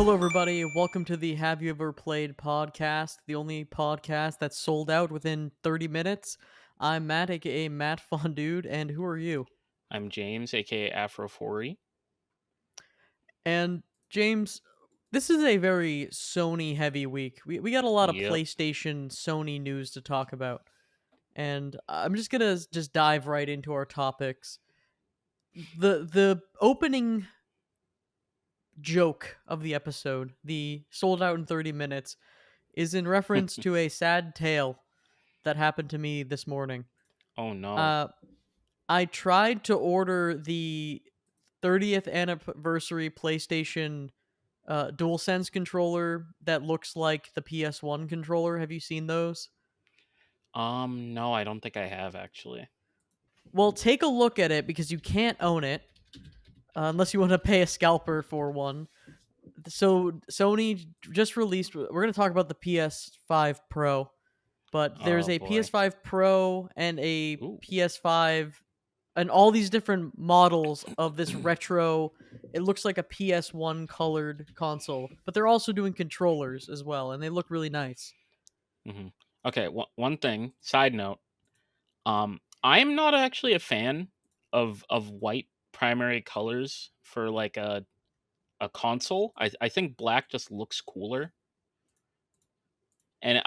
Hello, everybody. Welcome to the Have You Ever Played podcast, the only podcast that's sold out within 30 minutes. I'm Matt, aka Matt Fondude, and who are you? I'm James, aka Afro40. And James, this is a very Sony heavy week. We got a lot of Yep. PlayStation Sony news to talk about, and I'm just gonna just dive right into our topics. The opening joke of the episode, the sold out in 30 minutes, is in reference to a sad tale that happened to me this morning. Oh no. Uh, I tried to order the 30th anniversary PlayStation DualSense controller that looks like the PS1 controller. Have you seen those? No, I don't think I have actually. Well, take a look at it because you can't own it unless you want to pay a scalper for one. So Sony just released. We're going to talk about the PS5 Pro, but there's Oh a boy. PS5 Pro and a Ooh. PS5 and all these different models of this retro. It looks like a PS1 colored console, but they're also doing controllers as well, and they look really nice. hmm Okay, one thing, side note. I'm not actually a fan of white primary colors for like a console. I think black just looks cooler. And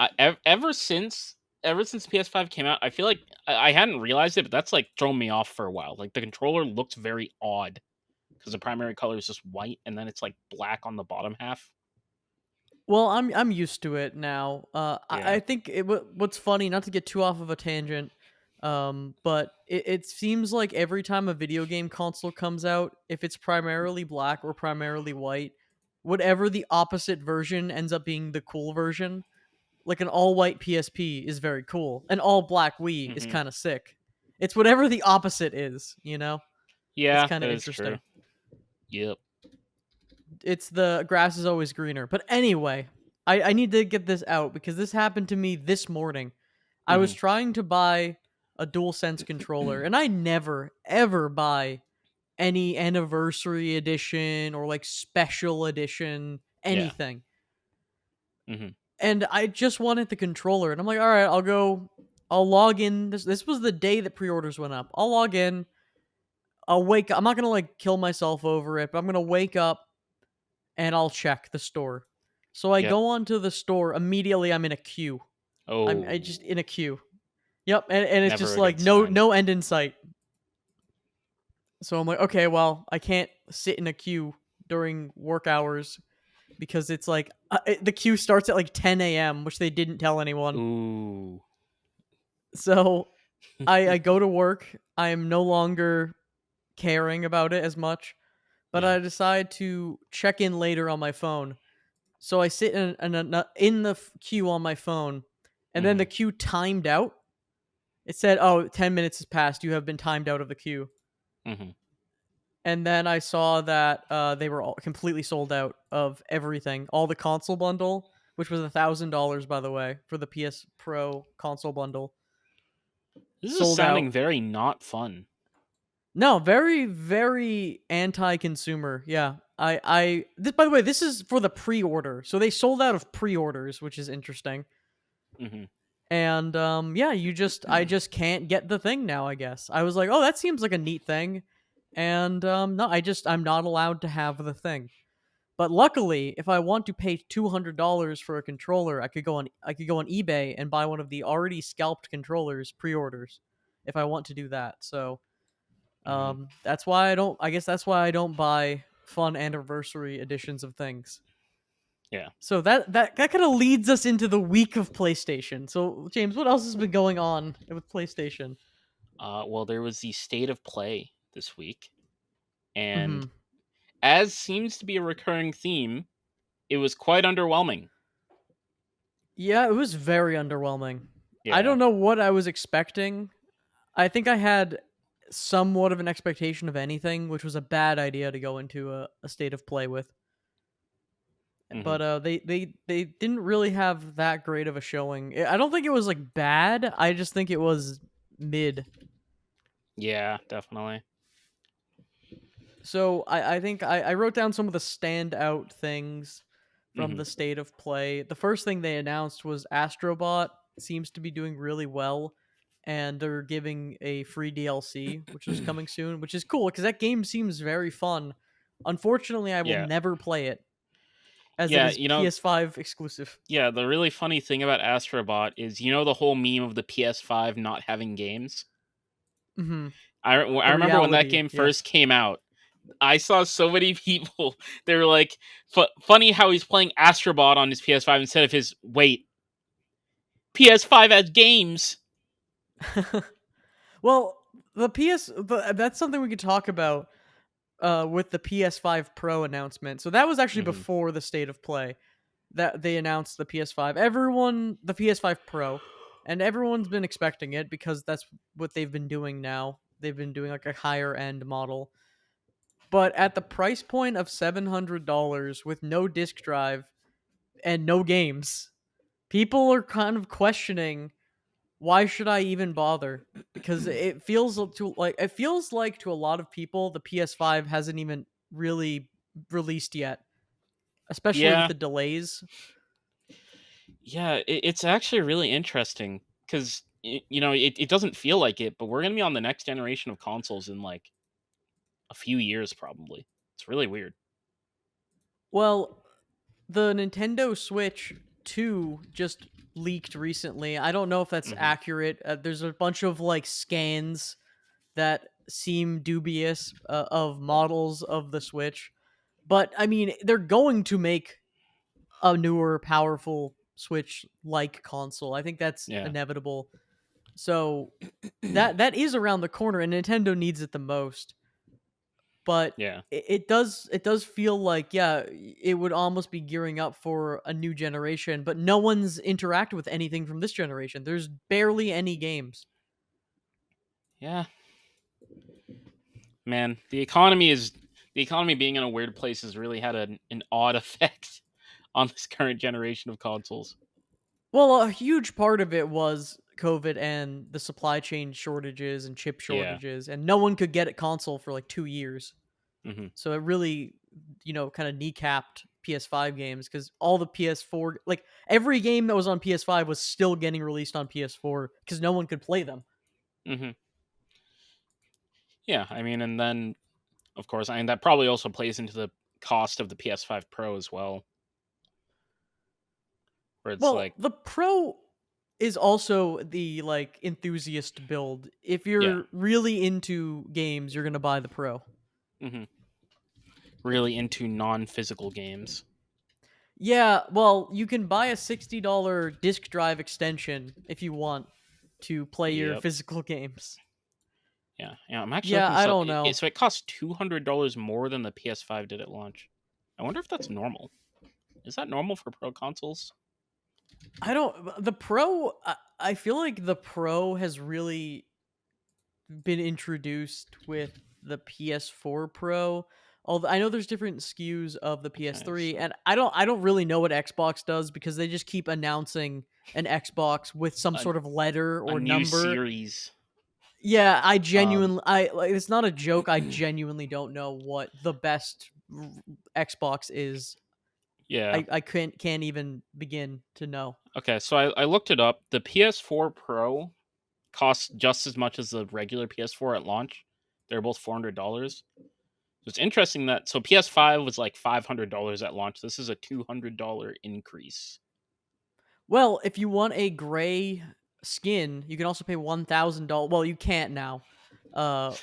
ever since PS5 came out, I feel like I hadn't realized it, but that's like thrown me off for a while. Like the controller looks very odd because the primary color is just white and then it's like black on the bottom half. Well, I'm used to it now. I Yeah. think what's funny, not to get too off of a tangent, but it seems like every time a video game console comes out, if it's primarily black or primarily white, whatever the opposite version ends up being the cool version. Like an all white PSP is very cool. An all black Wii is hmm kind of sick. It's whatever the opposite is, you know? It's Yeah, kind that of is true. interesting. Yep. It's the grass is always greener. But anyway, I need to get this out because this happened to me this morning. I was hmm trying to buy a DualSense controller, and I never, ever buy any anniversary edition or like special edition, Yeah. anything. hmm And I just wanted the controller, and I'm like, all right, I'll log in. This was the day that pre-orders went up. I'll log in. I'll wake. I'm not gonna like kill myself over it, but I'm gonna wake up and I'll check the store. So I Yep. go onto the store immediately. I'm in a queue. I just Oh, in a queue. Yep, and it's never just a like good sign. no end in sight. So I'm like, okay, well, I can't sit in a queue during work hours because it's like the queue starts at like 10 a.m., which they didn't tell anyone. Ooh. So I go to work. I am no longer caring about it as much, but Yeah. I decide to check in later on my phone. So I sit in the queue on my phone, and then the hmm queue timed out. It said, "Oh, 10 minutes has passed. You have been timed out of the queue." hmm And then I saw that they were all completely sold out of everything, all the console bundle, which was $1,000 by the way for the PS Pro console bundle, This is sold out. sounding very not fun. No, very, very anti-consumer. Yeah, This, by the way, this is for the pre-order, so they sold out of pre-orders, which is interesting. hmm And yeah, I just can't get the thing now. I guess I was like, oh, that seems like a neat thing, and no, I'm not allowed to have the thing. But luckily, if I want to pay $200 for a controller, I could go on eBay and buy one of the already scalped controllers pre-orders if I want to do that. So hmm that's why I don't. I guess that's why I don't buy fun anniversary editions of things. Yeah. So that kind of leads us into the week of PlayStation. So James, what else has been going on with PlayStation? Well, there was the state of play this week, and Hmm. as seems to be a recurring theme, it was quite underwhelming. Yeah, it was very underwhelming. I Yeah. don't know what I was expecting. I think I had somewhat of an expectation of anything, which was a bad idea to go into a state of play with. hmm But they didn't really have that great of a showing. I don't think it was like bad. I just think it was mid. Yeah, definitely. So I think I wrote down some of the standout things. from Hmm. the state of play. The first thing they announced was Astrobot seems to be doing really well, and they're giving a free DLC, which is coming soon, which is cool because that game seems very fun. Unfortunately, I will Yeah, never play it as it yeah. is PS5 exclusive. Yeah. The really funny thing about Astrobot is, the whole meme of the PS5 not having games. Hmm. I The remember when that reality, game yeah. first came out. I saw so many people. They were like, "Funny how he's playing Astrobot on his PS5 instead of his PS5 has games." Well, that's something we could talk about with the PS5 Pro announcement. So that was actually Hmm. before the state of play that they announced the PS5. The PS5 Pro, and everyone's been expecting it because that's what they've been doing now. They've been doing like a higher end model, but at the price point of $700 with no disc drive and no games, people are kind of questioning why should I even bother? Because it feels like to a lot of people the PS5 hasn't even really released yet, especially with Yeah, the delays. yeah. It's actually really interesting because it doesn't feel like it, but we're gonna be on the next generation of consoles in like a few years, probably. It's really weird. Well, the Nintendo Switch 2 just leaked recently. I don't know if that's Hmm. accurate. There's a bunch of like scans that seem dubious of models of the Switch. But I mean, they're going to make a newer, powerful Switch like console. I think that's Yeah, inevitable. So that is around the corner, and Nintendo needs it the most. But yeah, it does feel like, yeah, it would almost be gearing up for a new generation. But no one's interacted with anything from this generation. There's barely any games. yeah. Man, the economy being in a weird place has really had an odd effect on this current generation of consoles. Well, a huge part of it was COVID and the supply chain shortages and chip Yeah. shortages, and no one could get a console for like 2 years. Hmm. So it really, kind of kneecapped PS5 games because all the PS4, like every game that was on PS5 was still getting released on PS4 because no one could play them. Hmm. Yeah, I mean, and then of course, I mean that probably also plays into the cost of the PS5 Pro as well, where it's Well, like, the Pro is also the like enthusiast build. If yeah, you're really into games, you're gonna buy the Pro. hmm, really into non-physical games. Yeah, well, you can buy a $60 disc drive extension if you want to play your Yep. physical games. Yeah, yeah. I'm actually Yeah, looking this I up. don't know. So it costs $200 more than the PS5 did at launch. I wonder if that's normal. Is that normal for pro consoles? I don't the Pro I feel like the Pro has really been introduced with the PS4 Pro. Although I know there's different SKUs of the Okay, PS3, so and I don't really know what Xbox does because they just keep announcing an Xbox with some a sort of letter a or new number. series. Yeah, Um, I like it's not a joke. I genuinely don't know what the best Xbox is. yeah. I can't even begin to know. Okay, so I looked it up. The PS4 Pro costs just as much as the regular PS4 at launch. They're both $400. So it's interesting that PS5 was like $500 at launch. This is a $200 increase. Well, if you want a gray skin, you can also pay $1,000. Well, you can't now. Uh,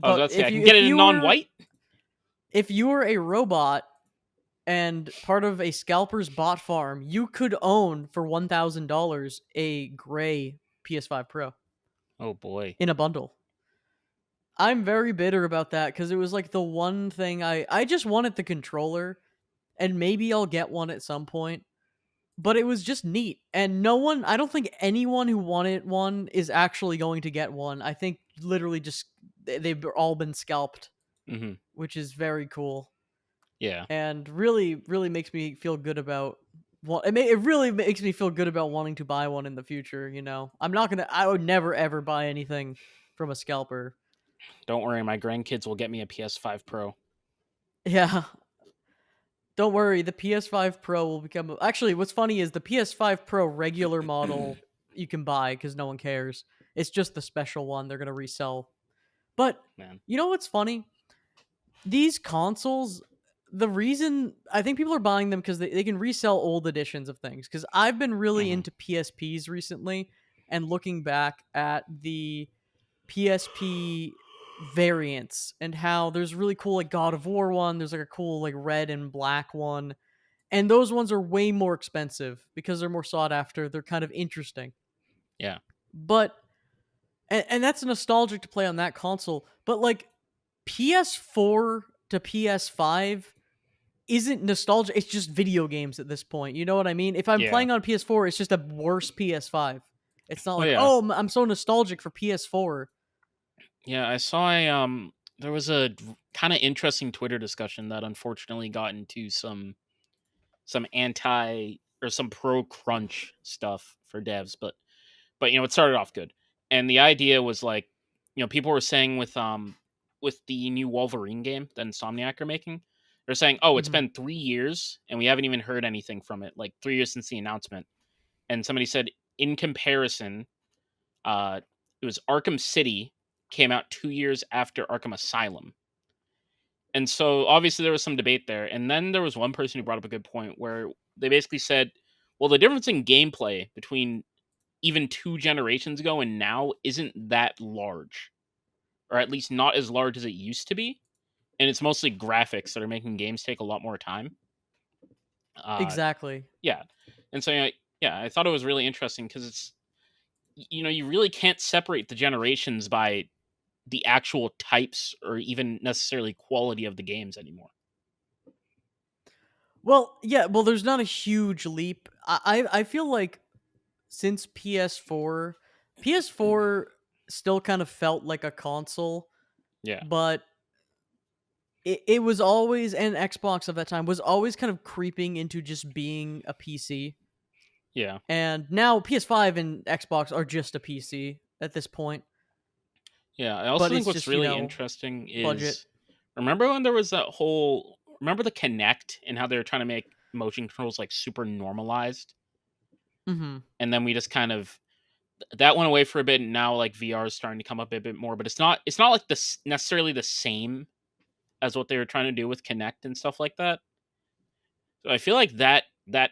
I was but about to say I can get it in non-white. if you were a robot and part of a scalper's bot farm, you could own for $1,000 a gray PS5 Pro Oh boy. in a bundle. I'm very bitter about that because it was like the one thing I just wanted the controller, and maybe I'll get one at some point. But it was just neat, and I don't think anyone who wanted one is actually going to get one. I think literally just they've all been scalped, Hmm. which is very cool, Yeah. and really makes me feel good about. Well, it really makes me feel good about wanting to buy one in the future. I would never ever buy anything from a scalper. Don't worry, my grandkids will get me a PS5 Pro. Yeah, Don't worry, the PS5 Pro will become. Actually, what's funny is the PS5 Pro regular model you can buy because no one cares. It's just the special one they're gonna resell. But Man. you know what's funny? These consoles, the reason I think people are buying them because they can resell old editions of things. Because I've been really Hmm. into PSPs recently and looking back at the PSP variants and how there's really cool like God of War one, there's like a cool like red and black one, and those ones are way more expensive because they're more sought after. They're kind of interesting. Yeah. But and that's nostalgic to play on that console, but like PS4 to PS5 isn't nostalgia. It's just video games at this point. You know what I mean? If I'm Yeah. playing on PS4, it's just a worse PS5. It's not Oh like, yeah. oh, I'm so nostalgic for PS4. Yeah. I saw a there was a kind of interesting Twitter discussion that unfortunately got into some anti or some pro crunch stuff for devs, but it started off good. And the idea was like, people were saying with the new Wolverine game that Insomniac are making, they're saying, "Oh, it's Mhm. been 3 years and we haven't even heard anything from it. Like 3 years since the announcement." And somebody said in comparison, uh it was Arkham City came out 2 years after Arkham Asylum. And so obviously there was some debate there. And then there was one person who brought up a good point where they basically said, "Well, the difference in gameplay between even 2 generations ago and now isn't that large, or at least not as large as it used to be, and it's mostly graphics that are making games take a lot more time." Uh, Exactly. yeah, and so yeah, I thought it was really interesting because you really can't separate the generations by the actual types or even necessarily quality of the games anymore. Well, yeah, well, there's not a huge leap. I feel like since PS4 still kind of felt like a console, Yeah, but it was always, and Xbox of that time was always kind of creeping into just being a PC. yeah, And now PS5 and Xbox are just a PC at this point, yeah. I but also think it's what's just, really interesting budget. is, remember when there was that whole, remember the Kinect and how they were trying to make motion controls like super normalized, Mhm. and then we just kind of that went away for a bit, and now like VR is starting to come up a bit more, but it's not like this necessarily the same as what they were trying to do with Kinect and stuff like that. So I feel like that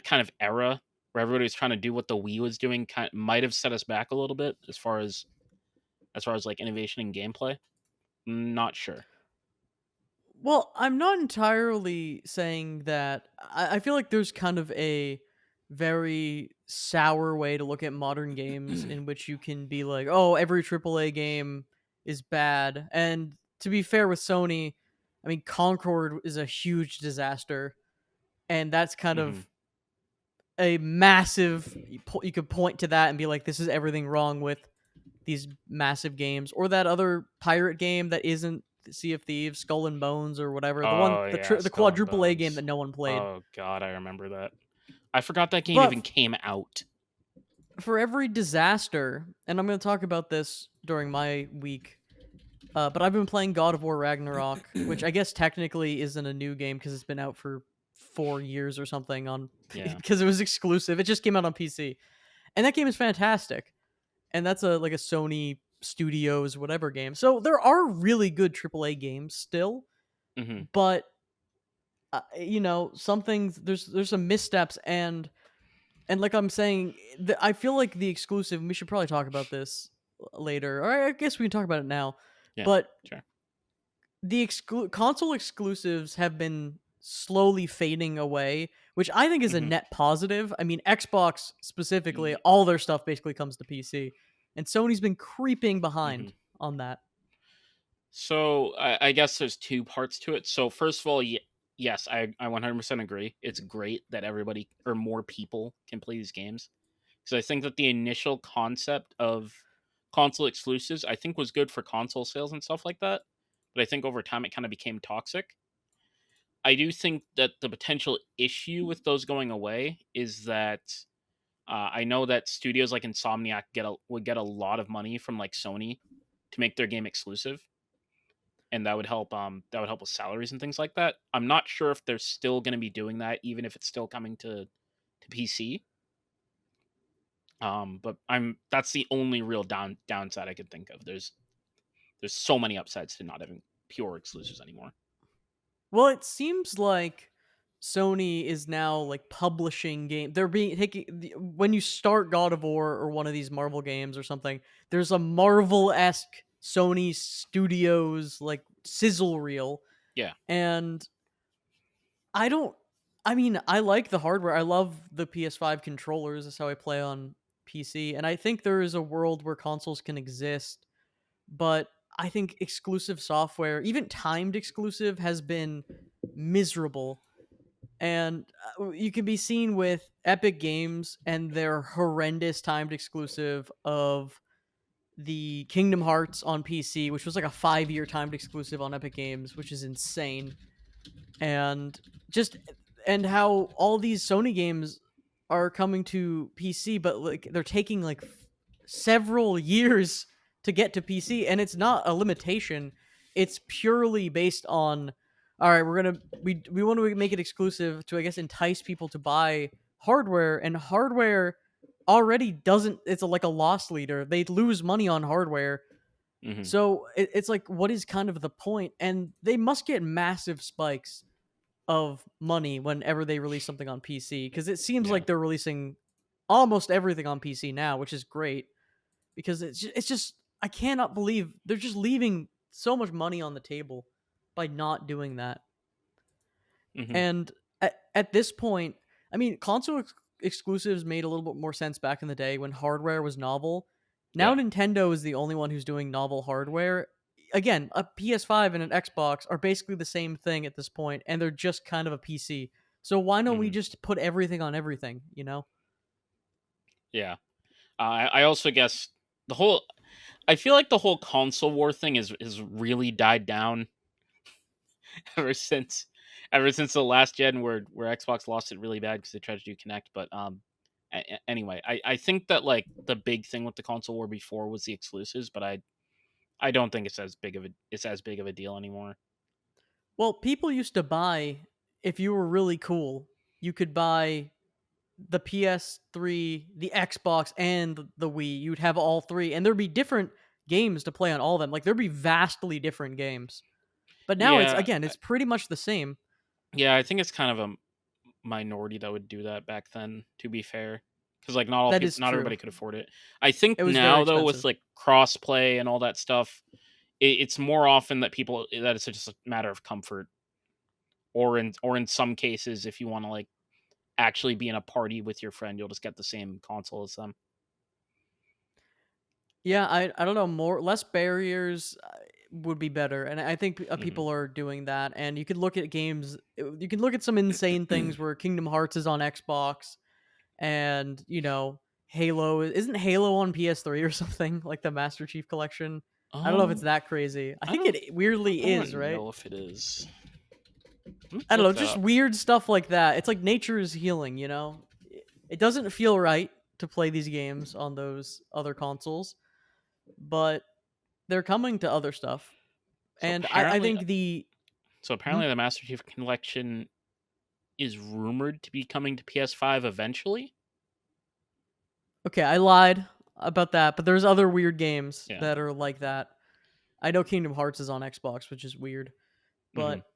kind of era where everybody was trying to do what the Wii was doing might have set us back a little bit as far as like innovation and gameplay. Not sure. Well, I'm not entirely saying that. I feel like there's kind of a very sour way to look at modern games in which you can be like, oh, every AAA game is bad. And to be fair with Sony, I mean, Concord is a huge disaster. And that's kind Hmm. of a massive. You could point to that and be like, this is everything wrong with these massive games, or that other pirate game that isn't Sea of Thieves, Skull and Bones, or whatever. The one, Oh yeah, the Skull and quadruple A game Bones. that no one played. Oh god, I remember that. I forgot that game But even came out. for every disaster, and I'm going to talk about this during my week. But I've been playing God of War Ragnarok, which I guess technically isn't a new game because it's been out for 4 years or something on Yeah. because it was exclusive. It just came out on PC, and that game is fantastic. And that's a like a Sony Studios whatever game. So there are really good AAA games still, Hmm. but some things there's some missteps, and like I'm saying, I feel like the exclusive. And we should probably talk about this later, or I guess we can talk about it now. Yeah. But Sure. the console exclusives have been slowly fading away, which I think is a Hmm. net positive. I mean, Xbox specifically, all their stuff basically comes to PC, and Sony's been creeping Hmm. behind on that. So I guess there's two parts to it. So first of all, yes, I 100% agree. It's great that everybody or more people can play these games, because I think that the initial concept of console exclusives I think was good for console sales and stuff like that. But I think over time it kind of became toxic. I do think that the potential issue with those going away is that I know that studios like Insomniac would get a lot of money from like Sony to make their game exclusive. and that would help with salaries and things like that. I'm not sure if they're still going to be doing that, even if it's still coming to PC. But I'm that's the only real downside I could think of. There's so many upsides to not having pure exclusives anymore. Well, it seems like Sony is now like publishing game. They're being taking when you start God of War or one of these Marvel games or something. There's a Marvel esque Sony Studios like sizzle reel, Yeah. and I don't. I mean, I like the hardware. I love the PS5 controllers. That's how I play on PC, and I think there is a world where consoles can exist, but I think exclusive software, even timed exclusive, has been miserable. And you can be seen with Epic Games and their horrendous timed exclusive of the Kingdom Hearts on PC, which was like a 5 year timed exclusive on Epic Games, which is insane. And just and how all these Sony games are coming to PC, but like they're taking like several years to get to PC, and it's not a limitation. It's purely based on, all right, we want to make it exclusive to, I guess, entice people to buy hardware, and hardware already doesn't. It's like a loss leader. They lose money on hardware, Hmm. so it's like, what is kind of the point? And they must get massive spikes of money whenever they release something on PC, because it seems Yeah. like they're releasing almost everything on PC now, which is great because it's just I cannot believe they're just leaving so much money on the table by not doing that. Hmm. And at this point, I mean, exclusives made a little bit more sense back in the day when hardware was novel. Now Yeah. Nintendo is the only one who's doing novel hardware. Again, a PS5 and an Xbox are basically the same thing at this point, and they're just kind of a PC. So why don't we Hmm. just put everything on everything, Yeah. I also guess the whole I feel like the whole console war thing is really died down ever since ever since the last gen where Xbox lost it really bad because they tried to do Connect. But anyway, I think that like the big thing with the console war before was the exclusives, but I don't think it's as big of a deal anymore. Well, people used to buy, if you were really cool, you could buy the PS3, the Xbox, and the Wii. You'd have all three, and there'd be different games to play on all of them. Like there'd be vastly different games. But now it's Yeah, again, it's pretty much the same. yeah, I think it's kind of a minority that would do that back then. To be fair, because like That is not true. everybody could afford it. I think It was very now though with expensive. like crossplay and all that stuff, it's more often that people that it's just a matter of comfort, or in some cases, if you want to like actually be in a party with your friend, you'll just get the same console as them. Yeah, I don't know, more less barriers would be better, and I think Hmm. people are doing that. And you could look at games. You can look at some insane things where Kingdom Hearts is on Xbox, and Halo isn't Halo on PS3 or something like the Master Chief Collection. I don't know if it's Um, that crazy. I I think don't it weirdly I is, don't right? know if it is. Let me I don't look know, that just up. weird stuff like that. It's like nature is healing. It doesn't feel right to play these games on those other consoles, but they're coming to other stuff. So And I apparently, think the Mhm. the Master Chief Collection is rumored to be coming to PS5 eventually. Okay, I lied about that, but there's other weird games Yeah. that are like that. I know Kingdom Hearts is on Xbox, which is weird. Hmm. But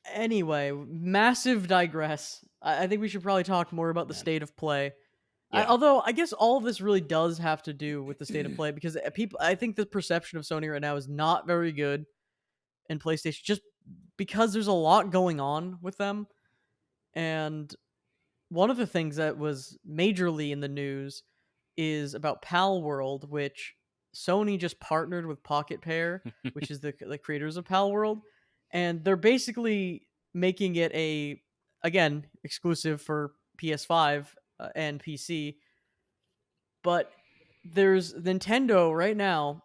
anyway, massive digress. I think we should probably talk more about the Yeah. state of play. Yeah. Although I guess all of this really does have to do with the state of play, because people, I think the perception of Sony right now is not very good in PlayStation, just because there's a lot going on with them. And one of the things that was majorly in the news is about Pal World, which Sony just partnered with Pocket Pair, which is the creators of Pal World, and they're basically making it a, again, exclusive for PS5 and PC. But there's Nintendo right now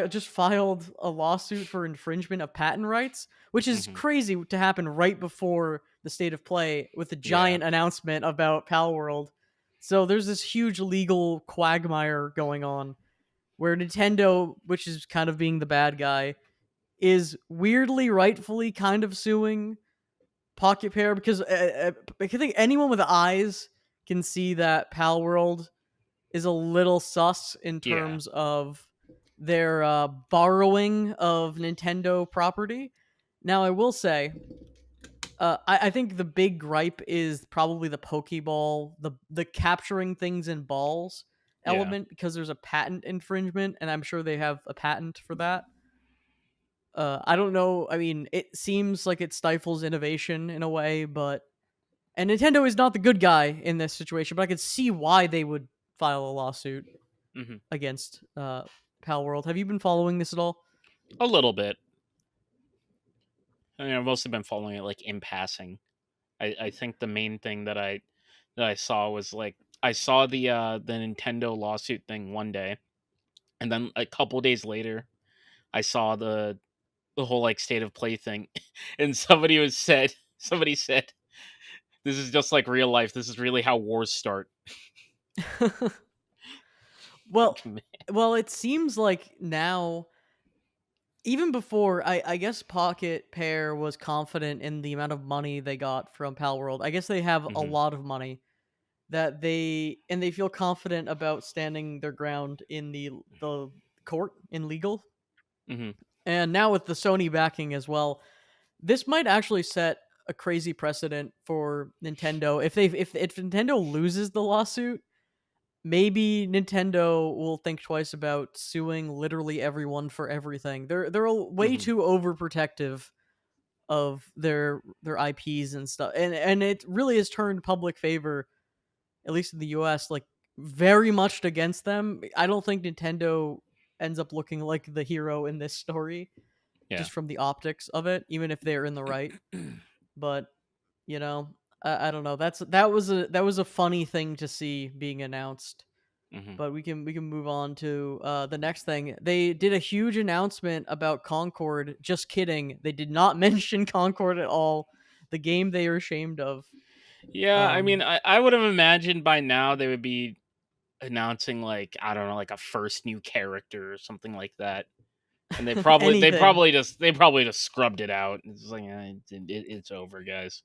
just filed a lawsuit for infringement of patent rights, which is Hmm. crazy to happen right before the state of play with a Yeah. giant announcement about Pal World. So there's this huge legal quagmire going on where Nintendo, which is kind of being the bad guy, is weirdly, rightfully kind of suing Pocket Pair because I think anyone with eyes can see that Pal World is a little sus in Yeah. terms of their borrowing of Nintendo property. Now, I will say, I think the big gripe is probably the Pokeball, the capturing things in balls Yeah. element because there's a patent infringement, and I'm sure they have a patent for that. I don't know. I mean, it seems like it stifles innovation in a way, but and Nintendo is not the good guy in this situation. But I could see why they would file a lawsuit Hmm. against Pal World. Have you been following this at all? A little bit. I mean, I've mostly been following it like in passing. I think the main thing that I saw was like I saw the Nintendo lawsuit thing one day, and then a couple days later, I saw the whole like state of play thing, and somebody said this is just like real life. This is really how wars start. well, Like, man. well, it seems like now, even before, I guess Pocket Pair was confident in the amount of money they got from Pal World. I guess they have a Mhm, lot of money that they feel confident about standing their ground in the court in legal. mhm, And now with the Sony backing as well, this might actually set a crazy precedent for Nintendo. If Nintendo loses the lawsuit, maybe Nintendo will think twice about suing literally everyone for everything. They're way mhm. too overprotective of their IPs and stuff. And it really has turned public favor, at least in the US, like very much against them. I don't think Nintendo ends up looking like the hero in this story Yeah. just from the optics of it, even if they're in the right. But you know, I don't know. That was a funny thing to see being announced. Mhm. But we can move on to the next thing. They did a huge announcement about Concord. Just kidding. They did not mention Concord at all. The game they are ashamed of. Yeah, I mean, Um, I would have imagined by now they would be announcing like I don't know, like a first new character or something like that. And anything. they probably just scrubbed it out. It's like it's over, guys.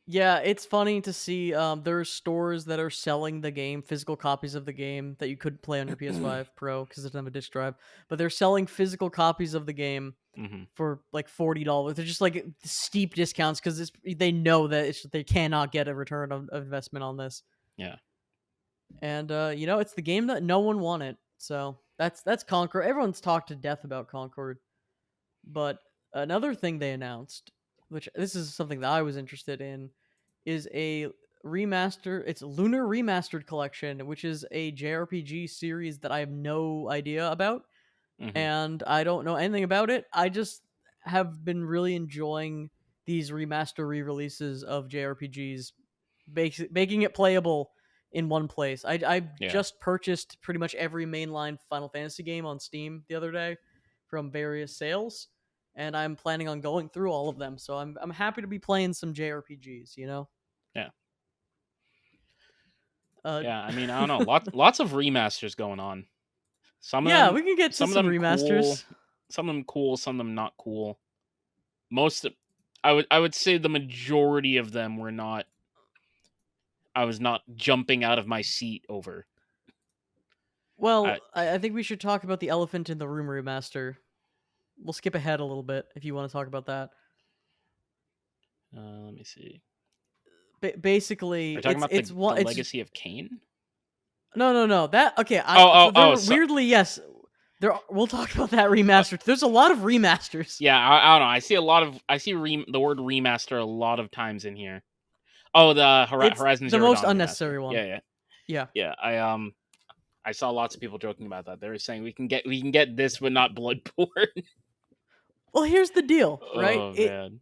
Yeah, it's funny to see. There's stores that are selling the game, physical copies of the game that you could play on your PS5 Pro because it doesn't have a disc drive. But they're selling physical copies of the game Mhm. for like $40. They're just like steep discounts because they know that they cannot get a return of investment on this. Yeah. And it's the game that no one wanted. So that's Concord. Everyone's talked to death about Concord. But another thing they announced, which this is something that I was interested in, is a remaster. It's Lunar Remastered Collection, which is a JRPG series that I have no idea about, Mhm. and I don't know anything about it. I just have been really enjoying these remaster re-releases of JRPGs, making it playable in one place. I Yeah. just purchased pretty much every mainline Final Fantasy game on Steam the other day from various sales, and I'm planning on going through all of them. So I'm happy to be playing some JRPGs. Yeah. Uh, Yeah, I mean, I don't know. Lots of remasters going on. Some of yeah, them we can get to some of some them cool, remasters. some of them not cool. Most of, I would say the majority of them were not I was not jumping out of my seat over. I Well, I think we should talk about the Elephant in the Room remaster. We'll skip ahead a little bit if you want to talk about that. let me see. Basically, Are you talking about it's the one. It's Legacy of Kain? no. That okay. Oh, so Weirdly, yes. We'll talk about that remaster. There's a lot of remasters. yeah, I don't know. I see the word remaster a lot of times in here. Oh, the It's Horizon the Zero most Dawn remaster. unnecessary one. Yeah, yeah, Yeah. yeah. I saw lots of people joking about that. They were saying we can get this, but not Bloodborne. Well, here's the deal, right? Oh man.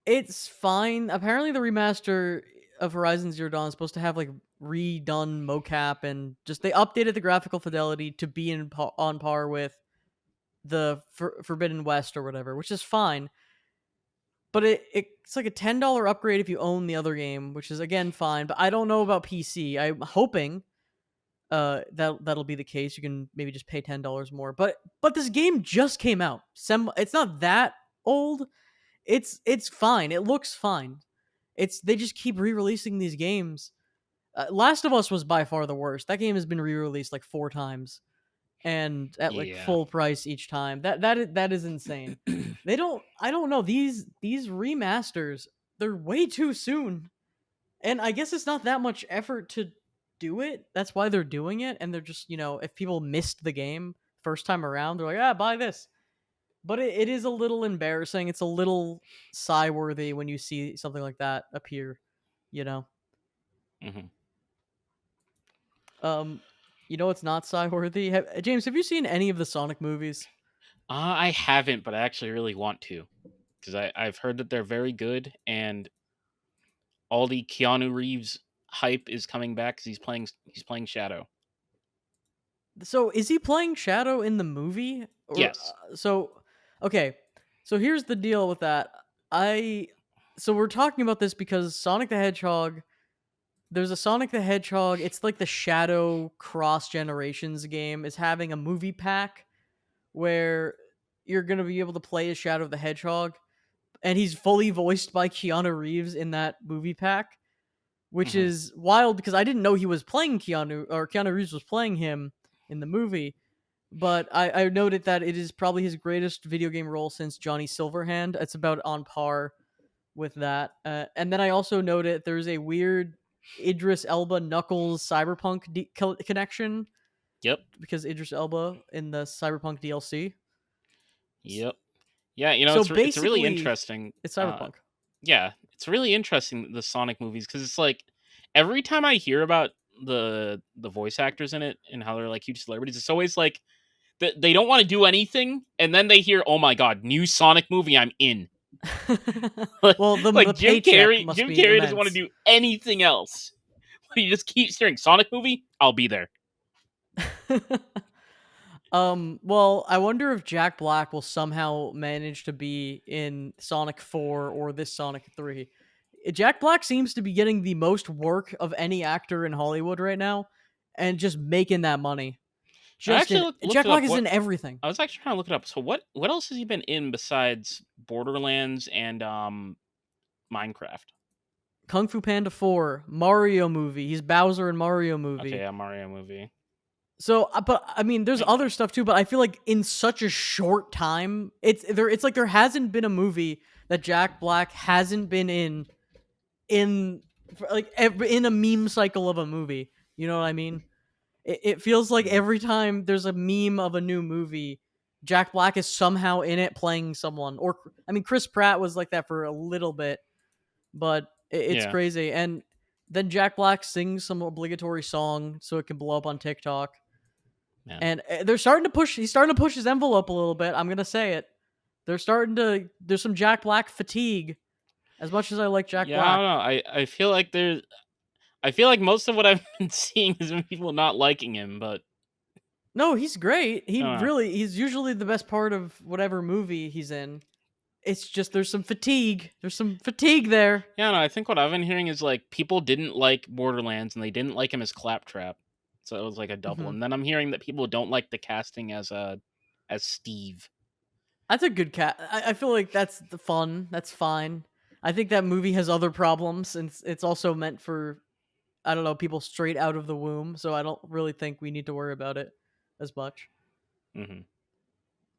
It's fine. Apparently, the remaster of Horizon Zero Dawn is supposed to have like redone mocap and just they updated the graphical fidelity to be on par with the Forbidden West or whatever, which is fine. But it's like a $10 upgrade if you own the other game, which is again fine. But I don't know about PC. I'm hoping that'll be the case. You can maybe just pay $10 more. But this game just came out. It's not that old. It's fine. It looks fine. It's they just keep re-releasing these games. Last of Us was by far the worst. That game has been re-released like 4 times and at like Yeah. full price each time. That is insane. They don't. I don't know these remasters. They're way too soon, and I guess it's not that much effort to do it. That's why they're doing it, and they're just if people missed the game first time around, they're like, buy this. But it is a little embarrassing. It's a little sigh worthy when you see something like that appear. You know. Hmm. Um, it's not sigh worthy. James, have you seen any of the Sonic movies? I haven't, but I actually really want to because I've heard that they're very good, and all the Keanu Reeves hype is coming back because he's playing Shadow. So is he playing Shadow in the movie? Or Yes. okay. So here's the deal with that. I so we're talking about this because Sonic the Hedgehog. There's a Sonic the Hedgehog. It's like the Shadow Cross Generations game. Is having a movie pack where you're gonna be able to play as Shadow the Hedgehog, and he's fully voiced by Keanu Reeves in that movie pack, which Hmm. is wild because I didn't know he was playing Keanu Reeves was playing him in the movie. But I noted that it is probably his greatest video game role since Johnny Silverhand. It's about on par with that. And then I also noted there's a weird Idris Elba Knuckles Cyberpunk connection Yep. because Idris Elba in the Cyberpunk DLC. Yep. Yeah. So It's really basically, interesting. it's Cyberpunk. Yeah, it's really interesting the Sonic movies because it's like every time I hear about the voice actors in it and how they're like huge celebrities, it's always like they don't want to do anything, and then they hear, "Oh my god, new Sonic movie, I'm in." like, Well, the like paycheck must Jim be Carrey doesn't want to immense. do anything else. He just keeps hearing Sonic movie, I'll be there. Well, I wonder if Jack Black will somehow manage to be in Sonic 4 or this Sonic 3. Jack Black seems to be getting the most work of any actor in Hollywood right now and just making that money. I Just actually in looked Jack it up. Black is in everything. I was actually trying to look it up. So what else has he been in besides Borderlands and Minecraft? Kung Fu Panda 4, Mario movie. He's Bowser in Mario Okay, movie. yeah, Mario movie. So, but I mean, there's other stuff too. But I feel like in such a short time, it's like there hasn't been a movie that Jack Black hasn't been in like in a meme cycle of a movie. You know what I mean? It feels like Mhm. every time there's a meme of a new movie, Jack Black is somehow in it playing someone. Or I mean, Chris Pratt was like that for a little bit, but it's Yeah, crazy. And then Jack Black sings some obligatory song so it can blow up on TikTok. yeah, And they're starting to push. He's starting to push his envelope a little bit. I'm gonna say it. They're starting to. There's some Jack Black fatigue. As much as I like Jack yeah. I Black, don't know. I feel like there's. I feel like most of what I've been seeing is people not liking him, but no, he's great. I don't know. He's usually the best part of whatever movie he's in. It's just there's some fatigue. There's some fatigue there. Yeah, no. I think what I've been hearing is like people didn't like Borderlands and they didn't like him as Claptrap, so it was like a double. Hmm. And then I'm hearing that people don't like the casting as Steve. That's a good cat. I feel like that's the fun. That's fine. I think that movie has other problems, and it's also meant for I don't know people straight out of the womb. So I don't really think we need to worry about it as much. Hmm.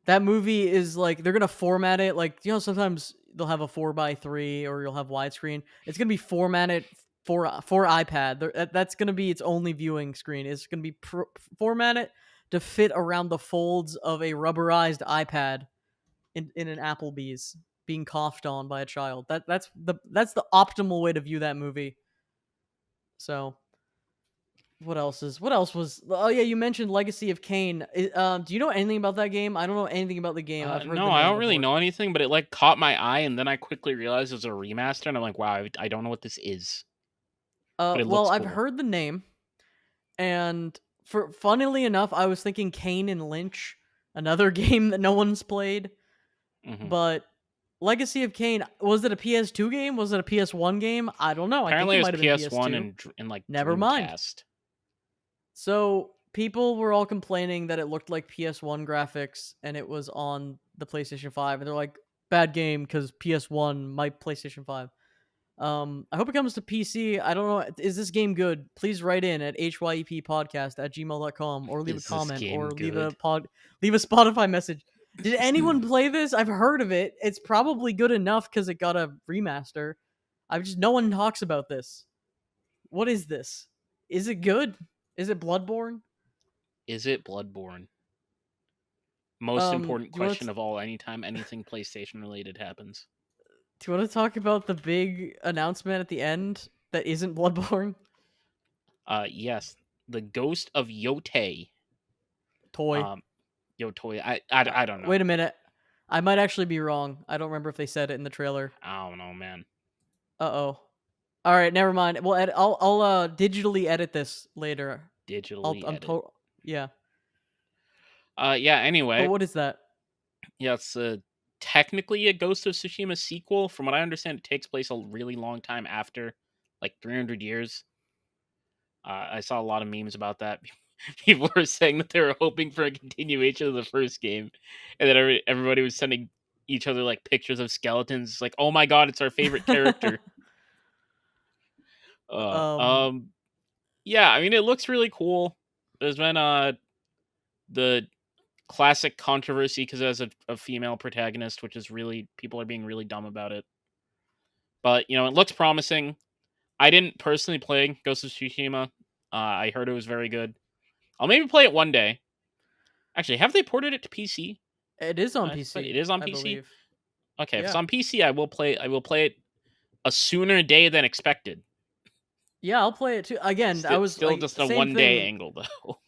That movie is like they're gonna format it like sometimes they'll have a 4:3 or you'll have widescreen. It's gonna be formatted for iPad. That's gonna be its only viewing screen. It's gonna be formatted to fit around the folds of a rubberized iPad in an Applebee's being coughed on by a child. That's the optimal way to view that movie. So what else was oh yeah, you mentioned Legacy of Kain. Do you know anything about that game? I don't know anything about the game. I've heard No, the I name don't really before. know anything, but it like caught my eye, and then I quickly realized it was a remaster, and I'm like, wow, I don't know what this is, but it Well, looks I've cool. heard the name, and for funnily enough, I was thinking Kane and Lynch, another game that no one's played. Hmm. But Legacy of Kain, was it a PS2 game? Was it a PS1 game? I don't know. I think Apparently, it it was might have been PS1 PS2. and like Never mind. Dreamcast. So people were all complaining that it looked like PS1 graphics and it was on the PlayStation 5, and they're like, bad game because PS1, my PlayStation 5. I hope it comes to PC. I don't know. Is this game good? Please write in at hyppodcast@gmail.com or leave a Is this comment game or good? leave a Spotify message. Did anyone play this? I've heard of it. It's probably good enough because it got a remaster. No one talks about this. What is this? Is it good? Is it Bloodborne? Is it Bloodborne? Most important Do you want question of all. Anytime anything PlayStation related happens. talk about the big announcement at the end that isn't Bloodborne? Yes, the Ghost of Yotei. Toy. Um, Yotoi. I don't know. Wait a minute. I might actually be wrong. I don't remember if they said it in the trailer. I don't know, man. Uh-oh. All right, never mind. I'll digitally edit this later. Digitally I'm edit. total. Yeah. Yeah. But Anyway, what is that? yeah, it's technically a Ghost of Tsushima sequel. From what I understand, it takes place a really long time after, like 300 years. I saw a lot of memes about that. People were saying that they were hoping for a continuation of the first game, and that everybody was sending each other like pictures of skeletons. Like, oh my god, it's our favorite character. Uh, um um, yeah, I mean, it looks really cool. There's been the classic controversy because it has a female protagonist, which is really people are being really dumb about it. But it looks promising. I didn't personally play Ghost of Tsushima. I heard it was very good. I'll maybe play it one day. Actually, have they ported it to PC? it is on I thought it PC, is on I PC. believe. Okay, if it's Yeah. on PC, I will play. I will play it a sooner day than expected. Yeah, I'll play it too. Again, I was Still like just a same 1 day thing. angle though.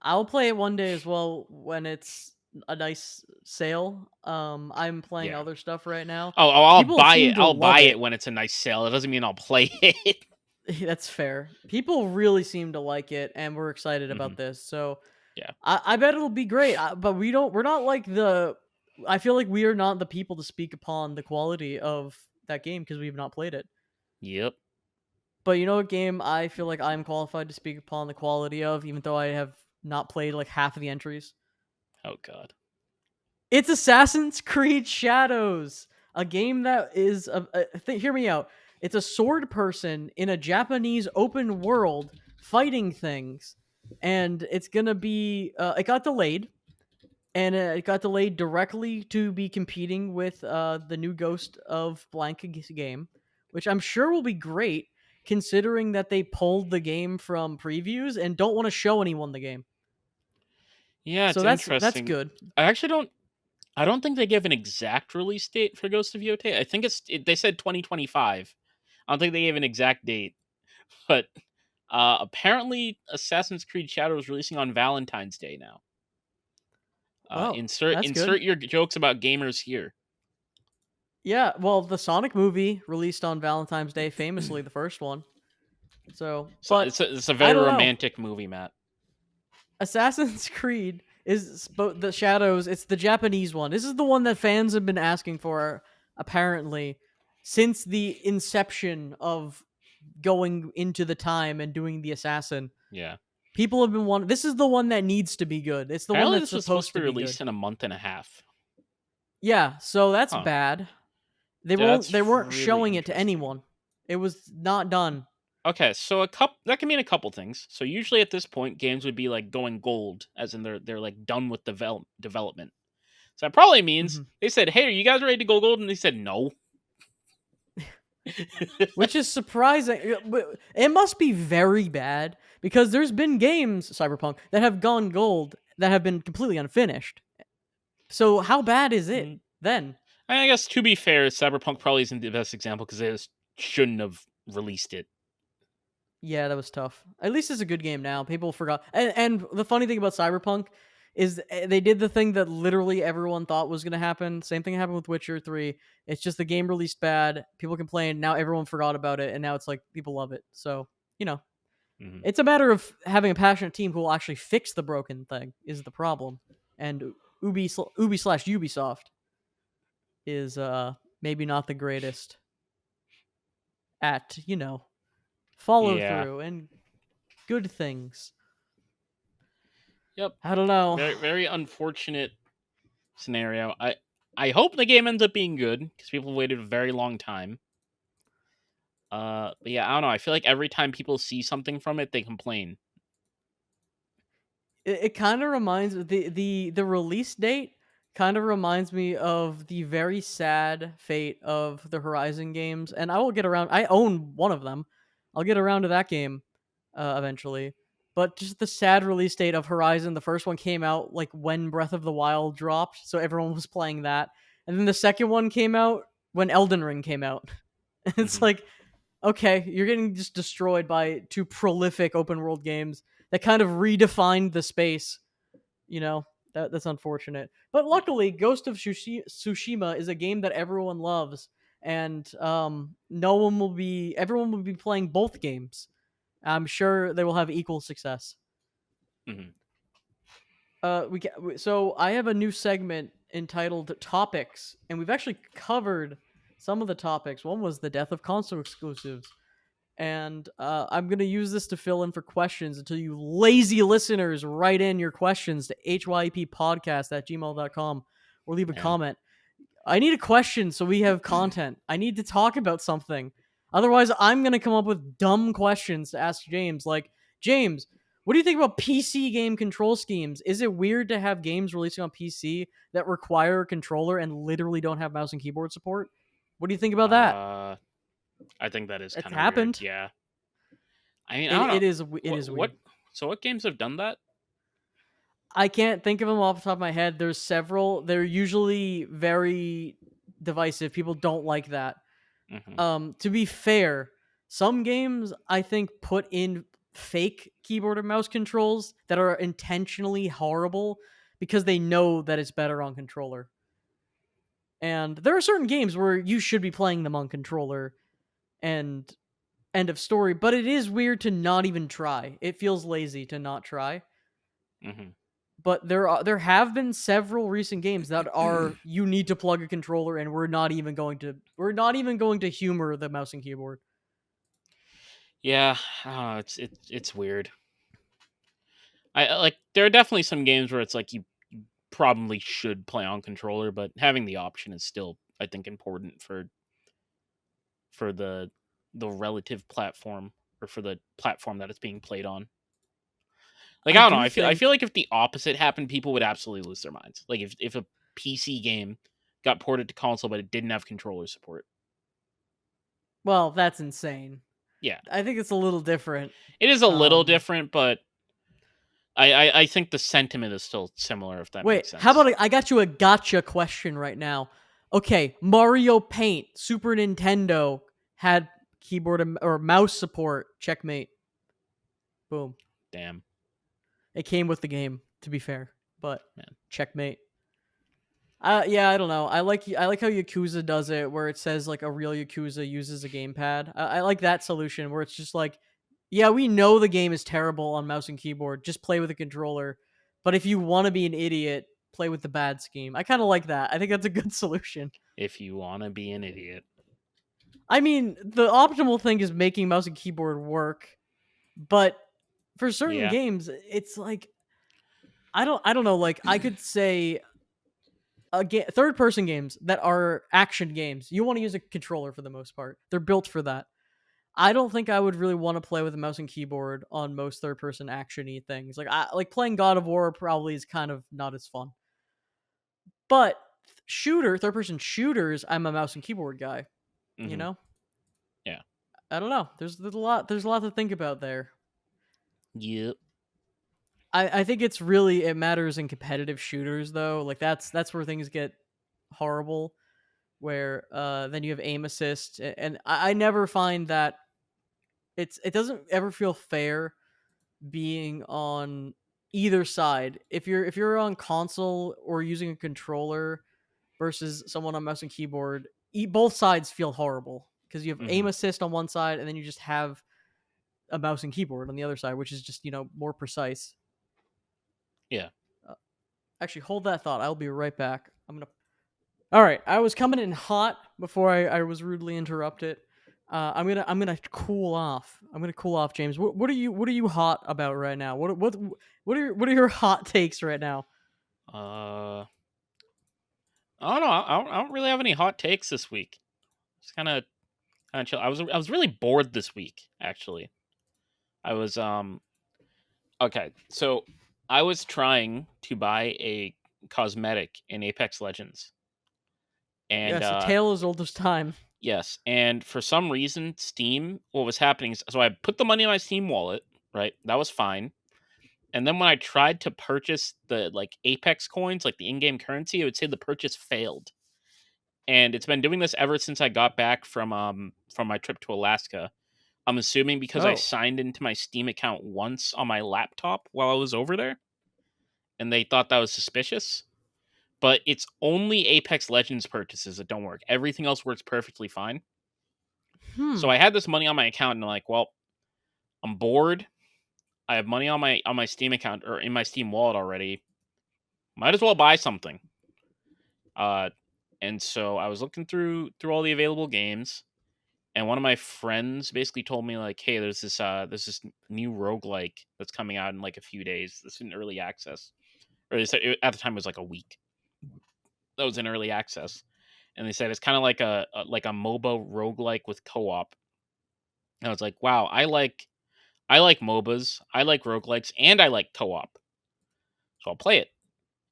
I'll play it one day as well when it's a nice sale. I'm playing Yeah. other stuff right now. I'll People buy it. seem to I'll buy love it it. when it's a nice sale. It doesn't mean I'll play it. That's fair. People really seem to like it, and we're excited Hmm. about this. So Yeah. I bet it'll be great. But we don't. We're not like the. I feel like we are not the people to speak upon the quality of that game because we've not played it. Yep. But you know what game I feel like I'm qualified to speak upon the quality of, even though I have not played like half of the entries. Oh god. It's Assassin's Creed Shadows, a game that is hear me out. It's a sword person in a Japanese open world fighting things, and it's gonna be. It got delayed, and it got delayed directly to be competing with the new Ghost of Blank game, which I'm sure will be great, considering that they pulled the game from previews and don't want to show anyone the game. Yeah, So it's that's interesting. good. I actually don't. I don't think they give an exact release date for Ghost of Yotei. I think they said 2025. I don't think they gave an exact date, but apparently Assassin's Creed Shadow is releasing on Valentine's Day now. Oh, Insert that's good. insert your jokes about gamers here. Yeah, well, the Sonic movie released on Valentine's Day, famously the first one. So, So but it's a I very don't know. romantic movie, Matt. Assassin's Creed is the Shadows. It's the Japanese one. This is the one that fans have been asking for, apparently, since the inception of going into the time and doing the assassin. Yeah. People have been wanting. This is the one that needs to be good. It's the one Apparently, that's this was supposed supposed to to be be good. released in a month and a half. Yeah, so that's Huh. bad. They That's weren't really showing it to interesting. anyone. It was not done. Okay, so a couple that can mean a couple things. So usually at this point, games would be like going gold, as in they're like done with development. So that probably means Hmm. they said, "Hey, are you guys ready to go gold?" And they said, "No." Which is surprising. But it must be very bad because there's been games, Cyberpunk, that have gone gold that have been completely unfinished. So how bad is it Mm, then? I guess to be fair, Cyberpunk probably isn't the best example because they just shouldn't have released it. Yeah, that was tough. At least it's a good game now. People forgot. And the funny thing about Cyberpunk is they did the thing that literally everyone thought was going to happen. Same thing happened with Witcher 3. It's just the game released bad. People complained. Now everyone forgot about it. And now it's like people love it. So, you know, Hmm. it's a matter of having a passionate team who will actually fix the broken thing, is the problem. And Ubi slash Ubisoft is maybe not the greatest at, follow Yeah, through and good things. Yep. I don't know. Very very unfortunate scenario. I hope the game ends up being good because people waited a very long time. But yeah, I don't know. I feel like every time people see something from it, they complain. It kind of reminds the release date kind of reminds me of the very sad fate of the Horizon games, and I will get around. I own one of them. I'll get around to that game eventually. But just the sad release date of Horizon. The first one came out like when Breath of the Wild dropped, so everyone was playing that, and then the second one came out when Elden Ring came out. It's Hmm. like, okay, you're getting just destroyed by two prolific open world games that kind of redefined the space. You know, that's unfortunate. But luckily, Ghost of Tsushima is a game that everyone loves, and no one will be. Everyone will be playing both games. I'm sure they will have equal success. Hmm. So I have a new segment entitled Topics, and we've actually covered some of the topics. One was the death of console exclusives, and I'm going to use this to fill in for questions until you lazy listeners write in your questions to hyppodcast at gmail.com or leave a Yeah. comment. I need a question so we have content. I need to talk about something. Otherwise, I'm going to come up with dumb questions to ask James. Like, James, what do you think about PC game control schemes? Is it weird to have games releasing on PC that require a controller and literally don't have mouse and keyboard support? What do you think about that? Uh, I think that is It's kind of weird. happened. Yeah. I mean, I It, don't know. it is it What is weird. what so what games have done that? I can't think of them off the top of my head. There's several. They're usually very divisive. People don't like that. Hmm. To be fair, some games I think put in fake keyboard and mouse controls that are intentionally horrible because they know that it's better on controller. And there are certain games where you should be playing them on controller and end of story, but it is weird to not even try. It feels lazy to not try. Hmm. But there have been several recent games that are you need to plug a controller and we're not even going to humor the mouse and keyboard. Yeah, it's weird. Like there are definitely some games where it's like you probably should play on controller, but having the option is still I think important for the relative platform or for the platform that it's being played on. Like I I don't know, do I feel think like if the opposite happened, people would absolutely lose their minds. Like if a PC game got ported to console but it didn't have controller support. well, that's insane. Yeah. I think it's a little different. It is a little Um different, but I think the sentiment is still similar if that Wait, makes how about sense. I got you a gotcha question right now. Okay, Mario Paint, Super Nintendo had keyboard or mouse support. Checkmate. Boom. Damn, It came with the game, to be fair, but man. checkmate. Yeah, I don't know. I like how Yakuza does it, where it says like a real Yakuza uses a gamepad. I like that solution where it's just like, yeah, we know the game is terrible on mouse and keyboard. Just play with a controller. But if you want to be an idiot, play with the bad scheme. I kind of like that. I think that's a good solution. If you want to be an idiot. I mean, the optimal thing is making mouse and keyboard work, but for certain Yeah. games, it's like I don't know. Like I could say third person games that are action games, you want to use a controller for the most part. They're built for that. I don't think I would really want to play with a mouse and keyboard on most third person actiony things. Like playing God of War probably is kind of not as fun. But third person shooters, I'm a mouse and keyboard guy, you Hmm. know? Yeah. I don't know. There's a lot to think about there. Yep. I think it matters in competitive shooters though. Like that's where things get horrible where then you have aim assist and I never find that it doesn't ever feel fair being on either side. If you're on console or using a controller versus someone on mouse and keyboard, both sides feel horrible because you have aim Hmm. assist on one side and then you just have a mouse and keyboard on the other side, which is just more precise. Yeah. Uh, Actually, hold that thought. I'll be right back. I'm gonna. All right, I was coming in hot before I was rudely interrupted. I'm gonna cool off. I'm gonna cool off, James. What are you hot about right now? What are your hot takes right now? Uh, I don't know. I don't really have any hot takes this week. It's kind of chill. I was really bored this week. Actually, I was okay. So I was trying to buy a cosmetic in Apex Legends, and Yes, a tale as old as time. yes, and for some reason, Steam. What was happening is, so I put the money in my Steam wallet. Right, that was fine. And then when I tried to purchase the like Apex coins, like the in-game currency, it would say the purchase failed. And it's been doing this ever since I got back from my trip to Alaska. I'm assuming because I Oh, signed into my Steam account once on my laptop while I was over there, and they thought that was suspicious. But it's only Apex Legends purchases that don't work. Everything else works perfectly fine. So hmm. I had this money on my account, and I'm like, well, I'm bored. I have money on my Steam account or in my Steam wallet already. Might as well buy something. Uh, and so I was looking through all the available games, and one of my friends basically told me like, "Hey, there's this new roguelike that's coming out in like a few days. That's in early access." Or they said at the time it was like a week. That was in early access, and they said it's kind of like a MOBA roguelike with co-op. And I was like, "Wow, I like MOBAs, I like roguelikes, and I like co-op, so I'll play it."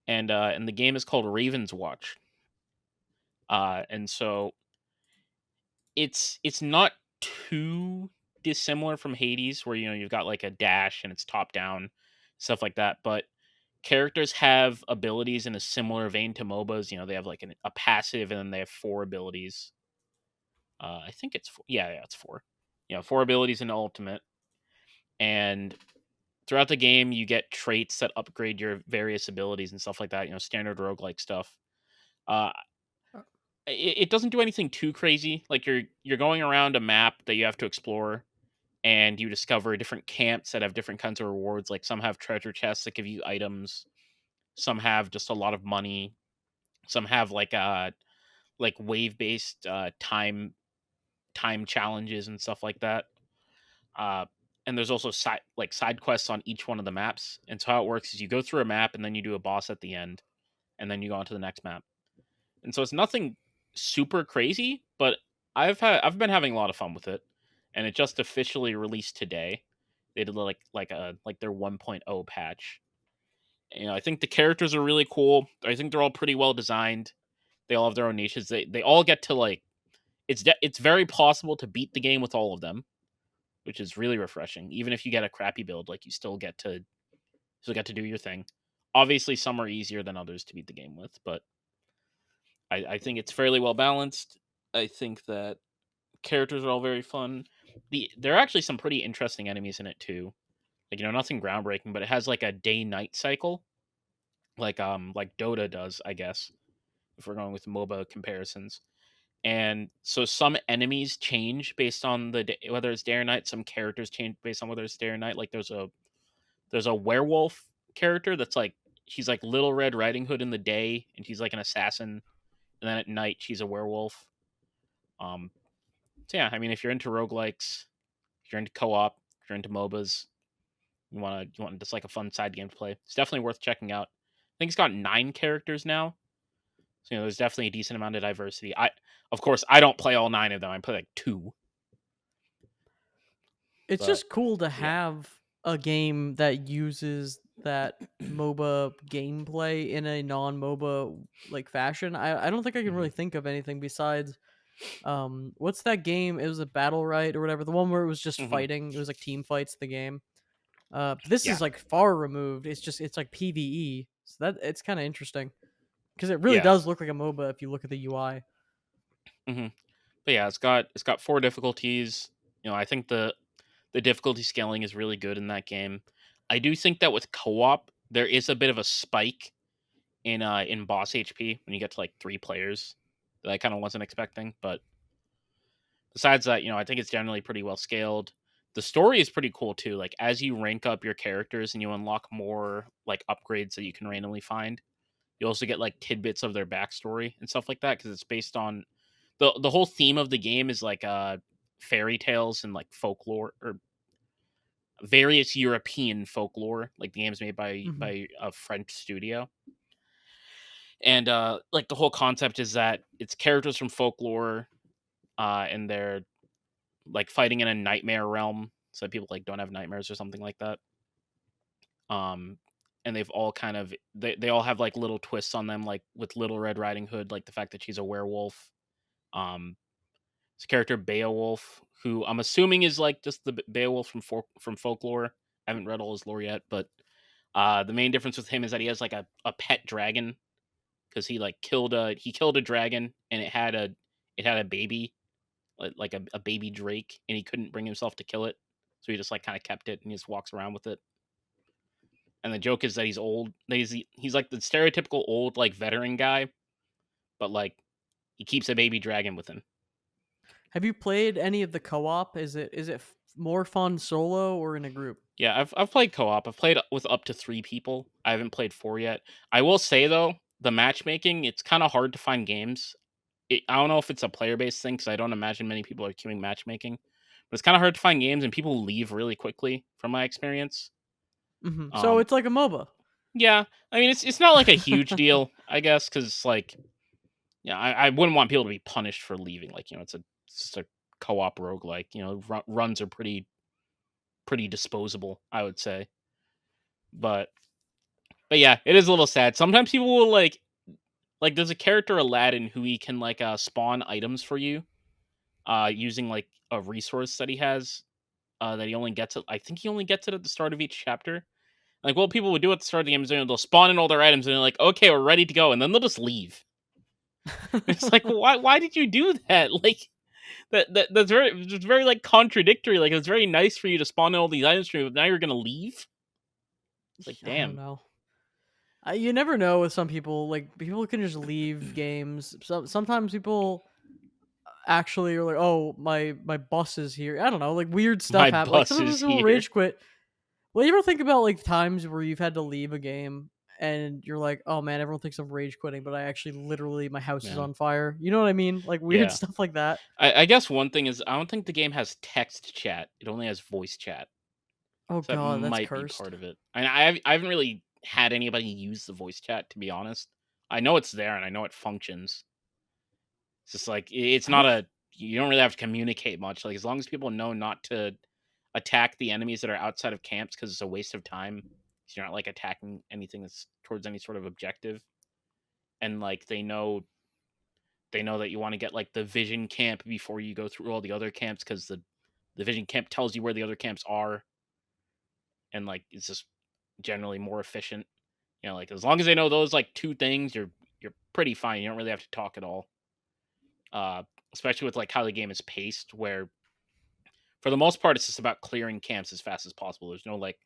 And the game is called Raven's Watch. And so it's not too dissimilar from Hades, where you've got like a dash and it's top down, stuff like that. But characters have abilities in a similar vein to MOBAs. They have like a passive, and then they have four abilities. I think it's four. Yeah, it's four. Four abilities in ultimate, and throughout the game you get traits that upgrade your various abilities and stuff like that. Standard roguelike stuff. Uh, it doesn't do anything too crazy. Like you're going around a map that you have to explore, and you discover different camps that have different kinds of rewards. Like some have treasure chests that give you items, some have just a lot of money, some have like wave based time challenges and stuff like that. Uh, and there's also side quests on each one of the maps. And so how it works is you go through a map and then you do a boss at the end, and then you go on to the next map. And so it's nothing super crazy, but I've been having a lot of fun with it, and it just officially released today. They did like their 1.0 patch. I think the characters are really cool. I think they're all pretty well designed. They all have their own niches. They all get to like it's very possible to beat the game with all of them, which is really refreshing. Even if you get a crappy build, like you still get to do your thing. Obviously, some are easier than others to beat the game with, but I think it's fairly well balanced. I think that characters are all very fun. There are actually some pretty interesting enemies in it too. Like nothing groundbreaking, but it has like a day night cycle, like Dota does, I guess. If we're going with MOBA comparisons, and so some enemies change based on the day, whether it's day or night. Some characters change based on whether it's day or night. Like there's a werewolf character that's like she's like Little Red Riding Hood in the day, and she's like an assassin, and then at night she's a werewolf. Um, so yeah, I mean, if you're into roguelikes, if you're into co-op, if you're into MOBAs, you want just like a fun side game to play, it's definitely worth checking out. I think it's got 9 characters now, so there's definitely a decent amount of diversity. Of course, I don't play all 9 of them. I play like 2, It's but just cool to yeah. have a game that uses that MOBA gameplay in a non-MOBA like fashion. I don't think I can Hmm. really think of anything besides what's that game? It was a battle right or whatever. The one where it was just Hmm. fighting. It was like team fights the game. This Yeah. is like far removed. It's like PvE. So that it's kind of interesting because it really Yeah. does look like a MOBA if you look at the UI. Hmm. But yeah, it's got 4 difficulties. I think the difficulty scaling is really good in that game. I do think that with co-op, there is a bit of a spike in boss HP when you get to like 3 players that I kind of wasn't expecting. But besides that, I think it's generally pretty well scaled. The story is pretty cool too. Like as you rank up your characters and you unlock more like upgrades that you can randomly find, you also get like tidbits of their backstory and stuff like that because it's based on the whole theme of the game is like fairy tales and like folklore or various European folklore. Like the game's made Mhm. by a French studio, and like the whole concept is that it's characters from folklore, and they're like fighting in a nightmare realm, so people like don't have nightmares or something like that. Um, and they've all kind of they all have like little twists on them, like with Little Red Riding Hood, like the fact that she's a werewolf. Um, His character Beowulf, who I'm assuming is like just the Beowulf from folklore. I haven't read all his lore yet, but the main difference with him is that he has like a pet dragon because he killed a dragon and it had a baby like a baby drake and he couldn't bring himself to kill it, so he just like kind of kept it and he just walks around with it. And the joke is that he's old. That he's like the stereotypical old like veteran guy, but like he keeps a baby dragon with him. Have you played any of the co-op? Is it more fun solo or in a group? Yeah, I've played co-op. I've played with up to 3 people. I haven't played 4 yet. I will say though, the matchmaking, it's kind of hard to find games. I don't know if it's a player-based thing because I don't imagine many people are queuing matchmaking, but it's kind of hard to find games and people leave really quickly from my experience. So Um, it's like a MOBA. yeah, I mean it's not like a huge deal, I guess, because like yeah, I wouldn't want people to be punished for leaving. Like it's just a co-op roguelike. Runs are pretty disposable, I would say. But yeah, it is a little sad. Sometimes people will like there's a character Aladdin who he can like spawn items for you using like a resource that he has that he only gets it. I think he only gets it at the start of each chapter. Like what people would do at the start of the game is they'll spawn in all their items and they're like, okay, we're ready to go, and then they'll just leave. It's like why did you do that? Like that's very like contradictory. Like it's very nice for you to spawn in all these items for you, but now you're gonna leave. It's like I don't damn, know. You never know with some people. Like people can just leave games. Sometimes people actually are like, "Oh, my bus is here." I don't know. Like weird stuff my happen. Like bus sometimes is people here. rage quit. Well, you ever think about like times where you've had to leave a game and you're like, "Oh man, everyone thinks I'm rage quitting, but I actually literally my house is Yeah. on fire." You know what I mean? Like weird Yeah. stuff like that. I guess one thing is I don't think the game has text chat. It only has voice chat. Oh So that god, that's might be cursed. part of it. And I haven't really had anybody use the voice chat, to be honest. I know it's there and I know it functions. It's just like it's not I've a you don't really have to communicate much. Like as long as people know not to attack the enemies that are outside of camps because it's a waste of time. 'Cause you're not like attacking anything that's towards any sort of objective. And like they know that you want to get like the vision camp before you go through all the other camps because the vision camp tells you where the other camps are, and like it's just generally more efficient. Like as long as they know those like 2 things, you're pretty fine. You don't really have to talk at all. Uh, Especially with like how the game is paced, where for the most part it's just about clearing camps as fast as possible. There's no like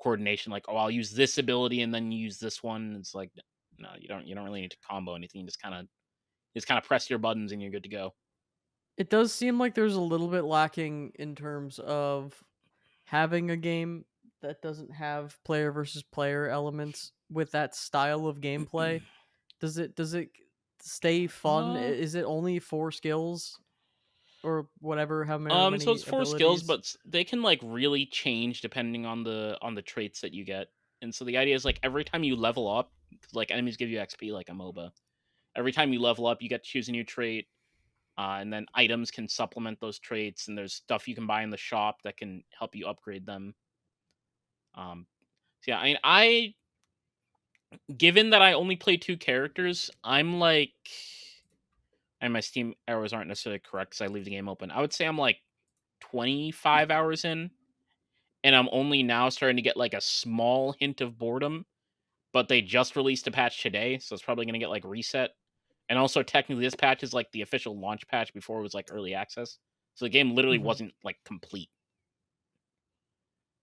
coordination, like oh I'll use this ability and then use this one. It's like no, you don't really need to combo anything. You just kind of press your buttons and you're good to go. It does seem like there's a little bit lacking in terms of having a game that doesn't have player versus player elements with that style of gameplay. Does it stay fun? Uh, Is it only 4 skills or whatever, however So many it's 4 skills, abilities? but they can like really change depending on the traits that you get. And so the idea is like every time you level up, 'cause, like enemies give you XP like a MOBA. Every time you level up, you get to choose a new trait, and then items can supplement those traits. And there's stuff you can buy in the shop that can help you upgrade them. So yeah, I mean, given that I only play 2 characters, I'm like, and my Steam arrows aren't necessarily correct because I leave the game open. I would say I'm like 25 hours in, and I'm only now starting to get like a small hint of boredom. But they just released a patch today, so it's probably going to get like reset. And also, technically, this patch is like the official launch patch before it was like early access. So the game literally Mhm. wasn't like complete.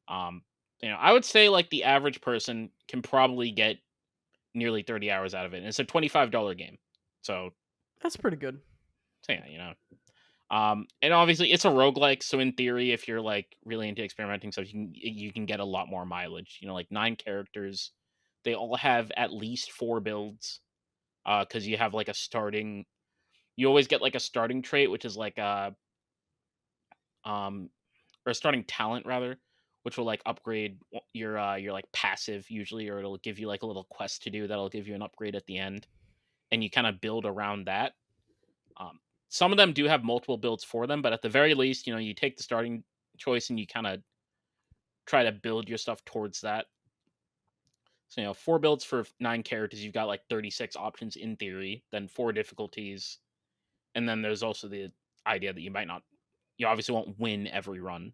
Um, I would say like the average person can probably get nearly 30 hours out of it. And it's a $25 game, so That's pretty good. yeah. And obviously it's a roguelike, so in theory, if you're like really into experimenting stuff, you can get a lot more mileage. Like 9 characters, they all have at least 4 builds. Because you always get like a starting trait, which is like um, or a starting talent rather, which will like upgrade your like passive usually, or it'll give you like a little quest to do that'll give you an upgrade at the end, and you kind of build around that. Um, some of them do have multiple builds for them, but at the very least, you take the starting choice and you kind of try to build your stuff towards that. So, 4 builds for 9 characters, you've got like 36 options in theory, then 4 difficulties. And then there's also the idea that you obviously won't win every run.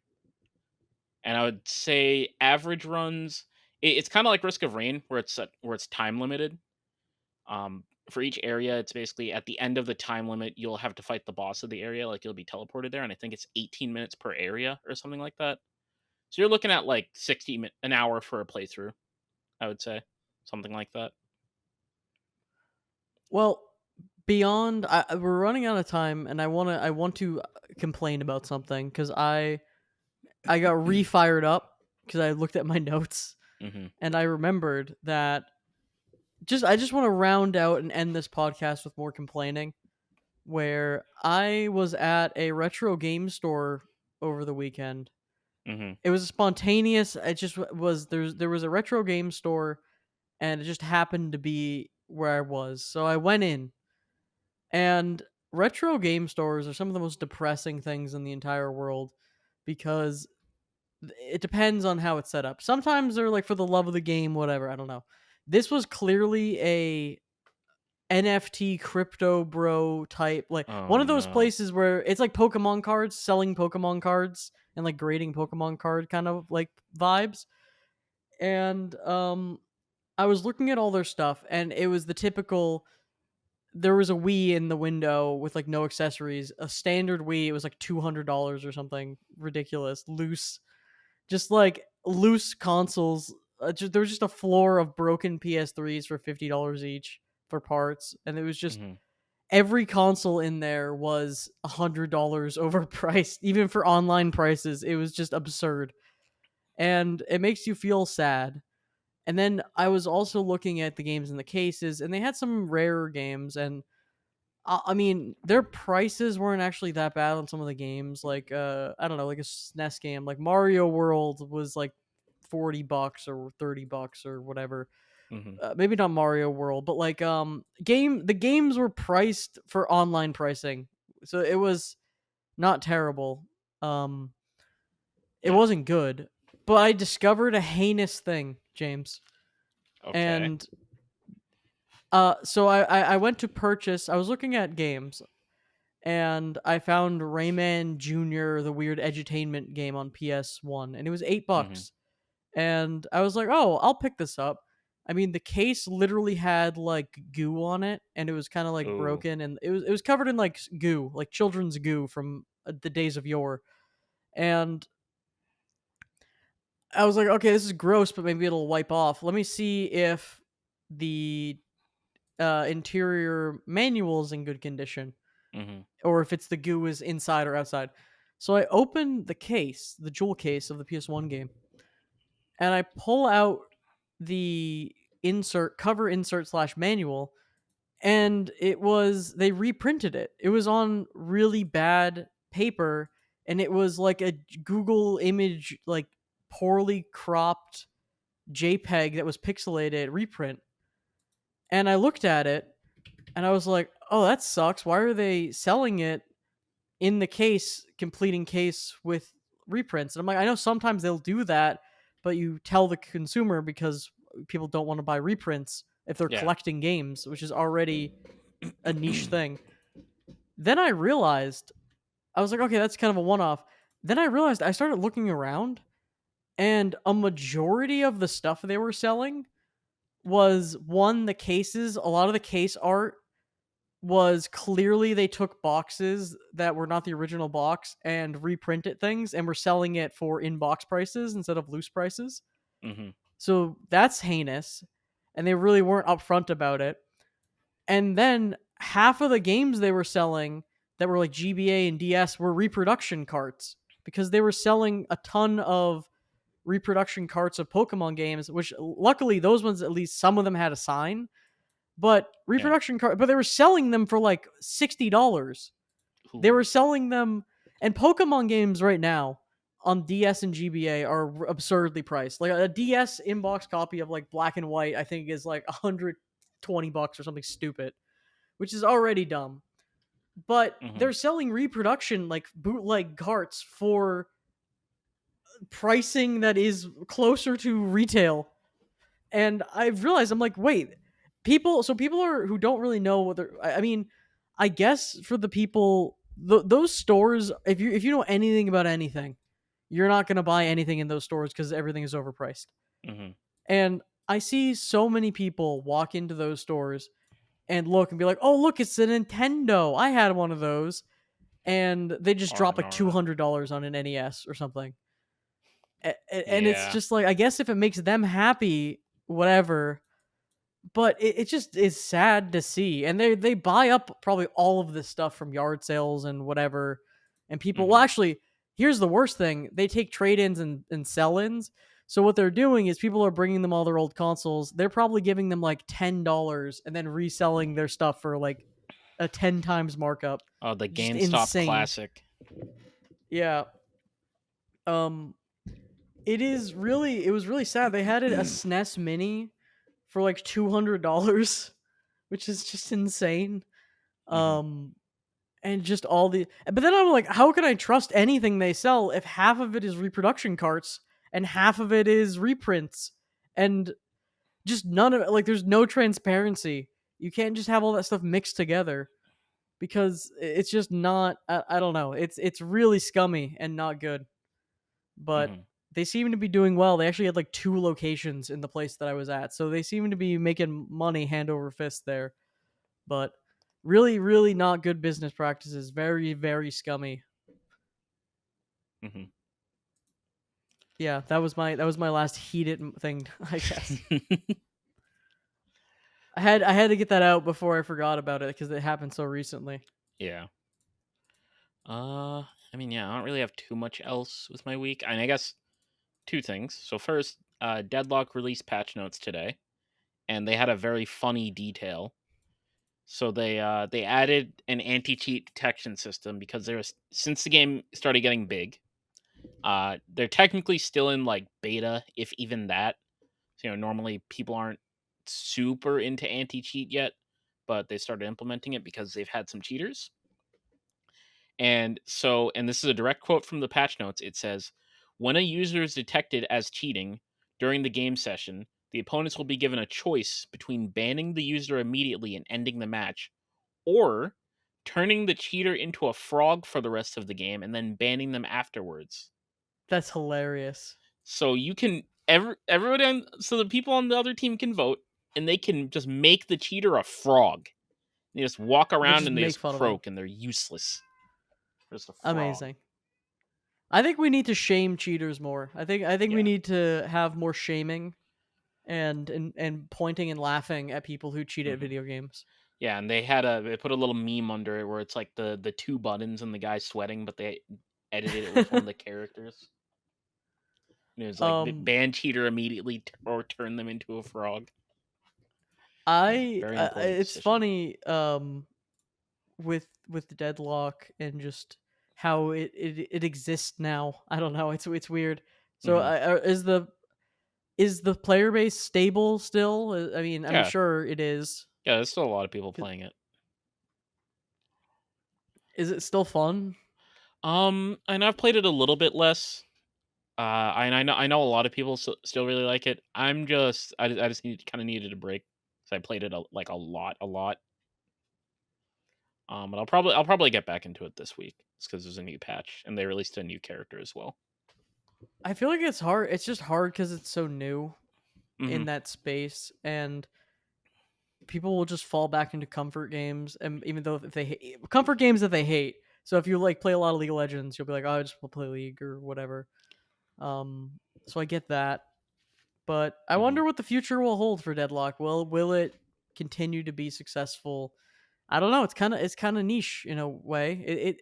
And I would say average runs, it's kind of like Risk of Rain, where it's time limited. For each area, it's basically at the end of the time limit, you'll have to fight the boss of the area. Like you'll be teleported there, and I think it's 18 minutes per area or something like that. So you're looking at like an hour for a playthrough, I would say, something like that. Well, we're running out of time, and I want to complain about something because I got refired up because I looked at my notes Hmm. and I remembered that I just want to round out and end this podcast with more complaining. Where I was at a retro game store over the weekend. Hmm. It was spontaneous. It just was there was a retro game store, and it just happened to be where I was. So I went in, and retro game stores are some of the most depressing things in the entire world because it depends on how it's set up. Sometimes they're like for the love of the game, whatever. I don't know. This was clearly a NFT crypto bro type, like Oh one of those no. places where it's like Pokemon cards, selling Pokemon cards and like grading Pokemon card kind of like vibes. And I was looking at all their stuff, and it was the typical. There was a Wii in the window with like no accessories. A standard Wii, it was like $200 or something ridiculous, loose, just like loose consoles. There was just a floor of broken PS3s for $50 each for parts, and it was just Hmm. every console in there was $100 overpriced, even for online prices. It was just absurd, and it makes you feel sad. And then I was also looking at the games in the cases, and they had some rarer games, and I mean, their prices weren't actually that bad on some of the games. Like, I don't know, like a SNES game, like Mario World was like $40 or $30 or whatever. Hmm. Maybe not Mario World, but like the games were priced for online pricing, so it was not terrible. Um, it Yeah. wasn't good, but I discovered a heinous thing, James, Okay. and so I went to purchase. I was looking at games, and I found Rayman Junior, the weird edutainment game on PS1, and it was eight Hmm. bucks. And I was like, "Oh, I'll pick this up." I mean, the case literally had like goo on it, and it was kind of like Oh. broken, and it was covered in like goo, like children's goo from the days of yore. And I was like, "Okay, this is gross, but maybe it'll wipe off. Let me see if the interior manual is in good condition, Hmm. or if it's the goo is inside or outside." So I open the case, the jewel case of the PS1 game, and I pull out the cover insert slash manual, and they reprinted it. It was on really bad paper, and it was like a Google image, like poorly cropped JPEG that was pixelated reprint. And I looked at it, and I was like, "Oh, that sucks. Why are they selling it in the case, completing case with reprints?" And I'm like, I know sometimes they'll do that, but you tell the consumer because people don't want to buy reprints if they're Yeah. collecting games, which is already a niche thing. Then I realized, I was like, okay, that's kind of a one off. Then I realized I started looking around, and a majority of the stuff they were selling was one, the cases, a lot of the case art was clearly they took boxes that were not the original box and reprinted things and were selling it for in box prices instead of loose prices. Hmm. So that's heinous. And they really weren't upfront about it. And then half of the games they were selling that were like GBA and DS were reproduction carts because they were selling a ton of reproduction carts of Pokemon games, which luckily those ones, at least some of them had a sign, but Yeah. but they were selling them for like $60. They were Ooh. selling them. And Pokemon games right now on DS and GBA are absurdly priced. Like a DS inbox copy of like Black and White, I think is like $120 or something stupid, which is already dumb. But Hmm. they're selling reproduction like bootleg carts for pricing that is closer to retail. And I've realized I'm like, wait, people are who don't really know what they're. I mean, I guess for the people, those stores, if you know anything about anything, you're not gonna buy anything in those stores because everything is overpriced. Hmm. And I see so many people walk into those stores and look and be like, oh look, it's a Nintendo. I had one of those, and they just Or drop like two Nora. hundred dollars on an NES or something. And it's Yeah. just like, I guess if it makes them happy, whatever. But it just is sad to see, and they buy up probably all of this stuff from yard sales and whatever. And people, well, Hmm. actually, here's the worst thing: they take trade-ins and sell-ins. So what they're doing is people are bringing them all their old consoles. They're probably giving them like $10 and then reselling their stuff for like a 10 times markup. Oh, the Just GameStop insane. classic. Yeah. Um. It was really sad. They had it a SNES Mini for like $200, which is just insane. Hmm. Um, and just all the. But then I'm like, how can I trust anything they sell if half of it is reproduction carts and half of it is reprints, and just none of it. Like, there's no transparency. You can't just have all that stuff mixed together because it's just not. I don't know. It's really scummy and not good. But Hmm. they seem to be doing well. They actually had like two locations in the place that I was at, so they seem to be making money hand over fist there. But really, really not good business practices. Very, very scummy. Hmm. Yeah, that was my last heated thing, I guess. I had to get that out before I forgot about it because it happened so recently. Yeah. I mean, yeah, I don't really have too much else with my week. I guess two things. So first, Deadlock released patch notes today, and they had a very funny detail. So they added an anti-cheat detection system because there's since the game started getting big. They're technically still in like beta, if even that. So, normally people aren't super into anti-cheat yet, but they started implementing it because they've had some cheaters. And this is a direct quote from the patch notes. It says, when a user is detected as cheating during the game session, the opponents will be given a choice between banning the user immediately and ending the match, or turning the cheater into a frog for the rest of the game and then banning them afterwards. That's hilarious. So you can everybody so the people on the other team can vote, and they can just make the cheater a frog. They just walk They around just and they make just fun of him. croak and they're useless. Just a frog. Amazing. I think we need to shame cheaters more. I think we Yeah. need to have more shaming and pointing and laughing at people who cheat at Hmm. video games. Yeah, and they put a little meme under it where it's like the two buttons and the guy sweating, but they edited it with one of the characters. And it was like um, ban cheater immediately or turn them into a frog. Yeah, I very important it's decision. funny with the deadlock and just how it exists now. I don't know. It's weird. So Hmm. is the player base stable still? I mean, I'm Yeah, sure it is. yeah. There's still a lot of people playing it. Is it still fun? And I've played it a little bit less. And I know a lot of people still really like it. I just kind of needed a break, so I played it a lot, a lot. But I'll probably get back into it this week, because there's a new patch and they released a new character as well. I feel like it's hard. It's just hard because it's so new Hmm. in that space, and people will just fall back into comfort games. And even though if they comfort games that they hate, so if you like play a lot of League of Legends, you'll be like, oh, I just will play League or whatever. So I get that, but I Hmm. wonder what the future will hold for Deadlock. Will it continue to be successful? I don't know. It's kind of niche in a way. It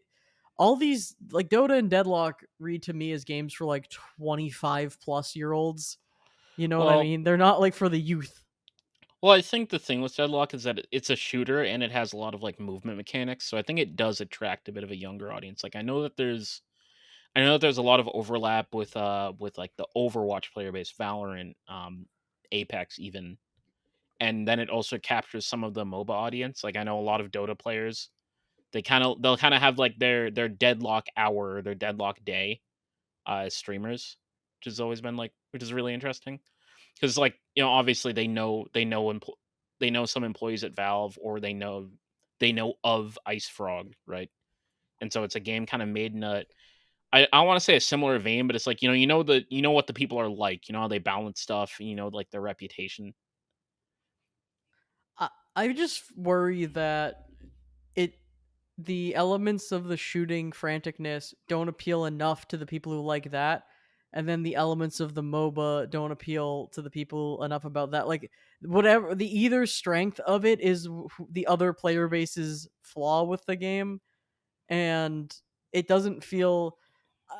all these like Dota and Deadlock read to me as games for like 25 plus year olds. You know what I Well, mean? They're not like for the youth. Well, I think the thing with Deadlock is that it's a shooter and it has a lot of like movement mechanics, so I think it does attract a bit of a younger audience. Like I know that there's a lot of overlap with like the Overwatch player base, Valorant, Apex even. And then it also captures some of the MOBA audience. Like I know a lot of Dota players, they'll kind of have like their Deadlock hour or their Deadlock day as streamers, which has always been like which is really interesting. Because like obviously they know some employees at Valve, or they know of Ice Frog, right? And so it's a game kind of made in a I don't want to say a similar vein, but it's like you know what the people are like, you know how they balance stuff, like their reputation. I just worry that it the elements of the shooting franticness don't appeal enough to the people who like that, and then the elements of the MOBA don't appeal to the people enough about that. Like whatever the either strength of it is the other player base's flaw with the game, and it doesn't feel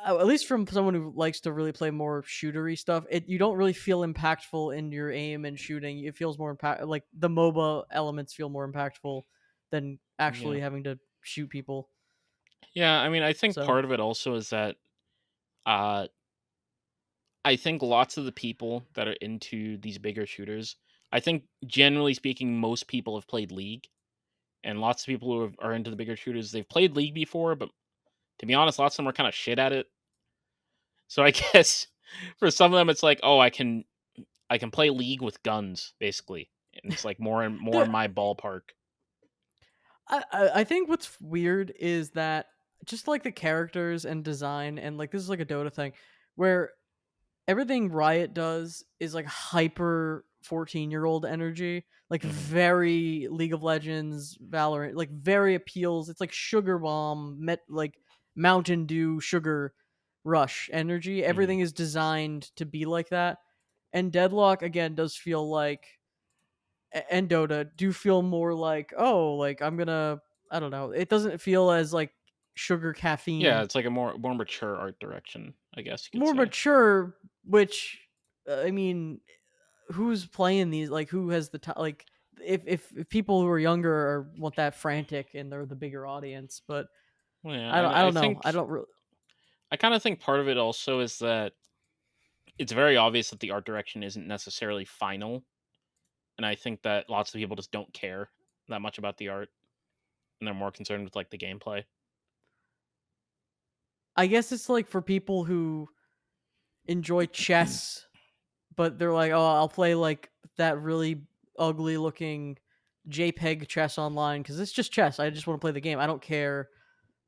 at least from someone who likes to really play more shootery stuff, you don't really feel impactful in your aim and shooting. It feels more like the MOBA elements feel more impactful than Yeah. actually having to shoot people. Yeah, I mean, I think So part of it also is that uh I think lots of the people that are into these bigger shooters, I think generally speaking most people have played League, and lots of people are into the bigger shooters, they've played League before, but to be honest, lots of them are kind of shit at it. So I guess for some of them it's like, "Oh, I can play League with guns basically." And it's like more in the my ballpark. I think what's weird is that just like the characters and design and like this is like a Dota thing where everything Riot does is like hyper 14-year-old energy, like Mhm. very League of Legends, Valorant, like very appeals. It's like Sugar Bomb, like Mountain Dew, Sugar Rush energy. Mhm. Everything is designed to be like that. And Deadlock again does feel like and Dota do feel more like, oh, like I'm gonna I don't know. It doesn't feel as like sugar Yeah, caffeine, it's like a more mature art direction, I guess you could more say. mature, which I mean who's playing these? Like, who has the time? Like, if people who are younger want that frantic and they're the bigger audience, but Well, yeah, I don't and I don't know. I don't really. I kind of think part of it also is that it's very obvious that the art direction isn't necessarily final, and I think that lots of people just don't care that much about the art, and they're more concerned with like the gameplay. I guess it's like for people who enjoy chess, but they're like, oh, I'll play like that really ugly looking JPEG chess online because it's just chess. I just want to play the game. I don't care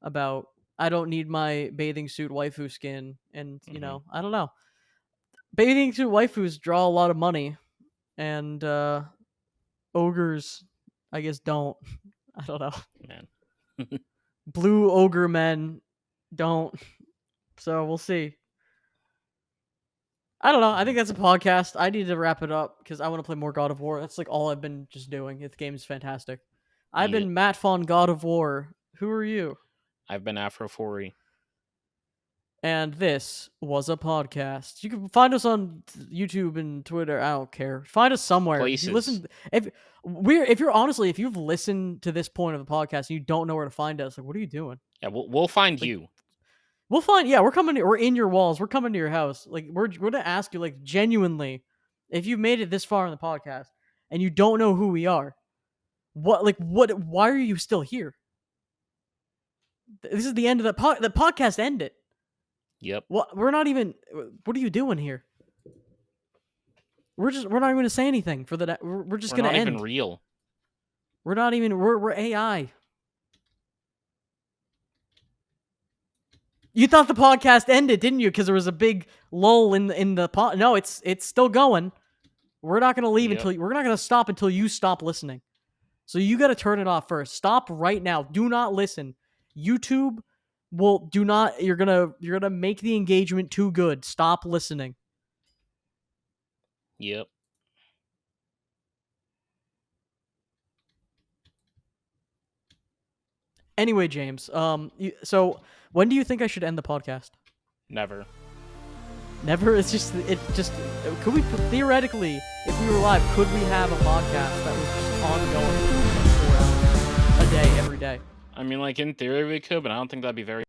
about. I don't need my bathing suit waifu skin, and Hmm. I don't know. Bathing suit waifus draw a lot of money, and ogres, I guess, don't. I don't know. Man. Blue ogre men don't. So we'll see. I don't know. I Mhm. think that's a podcast. I need to wrap it up because I want to play more God of War. That's like all I've been just doing. This game is fantastic. I've Yeah, been Matt Fon God of War. Who are you? I've been Afro4. And this was a podcast. You can find us on YouTube and Twitter. I don't care. Find us somewhere. If you Places. listen, if you've listened to this point of the podcast and you don't know where to find us, like, what are you doing? Yeah, we'll find Like, you. we'll find. Yeah, we're coming. We're in your walls. We're coming to your house. Like, we're gonna ask you, like, genuinely, if you've made it this far in the podcast and you don't know who we are, what? Why are you still here? This is the end of the podcast. Ended. Yep. What? We're not even. What are you doing here? We're not even going to say anything for the. We're just We're going to not even end. real. We're not even. We're AI. You thought the podcast ended, didn't you? Because there was a big lull in the pod. No, it's still going. We're not going to leave Yep. until we're not going to stop until you stop listening. So you got to turn it off first. Stop right now. Do not listen. YouTube will do not. You're gonna make the engagement too good. Stop listening. Yep. Anyway, James. So when do you think I should end the podcast? Never. Never. It's just it just could we theoretically, if we were live, could we have a podcast that was just ongoing for like 4 hours a day every day? I mean, like in theory we could, but I don't think that'd be very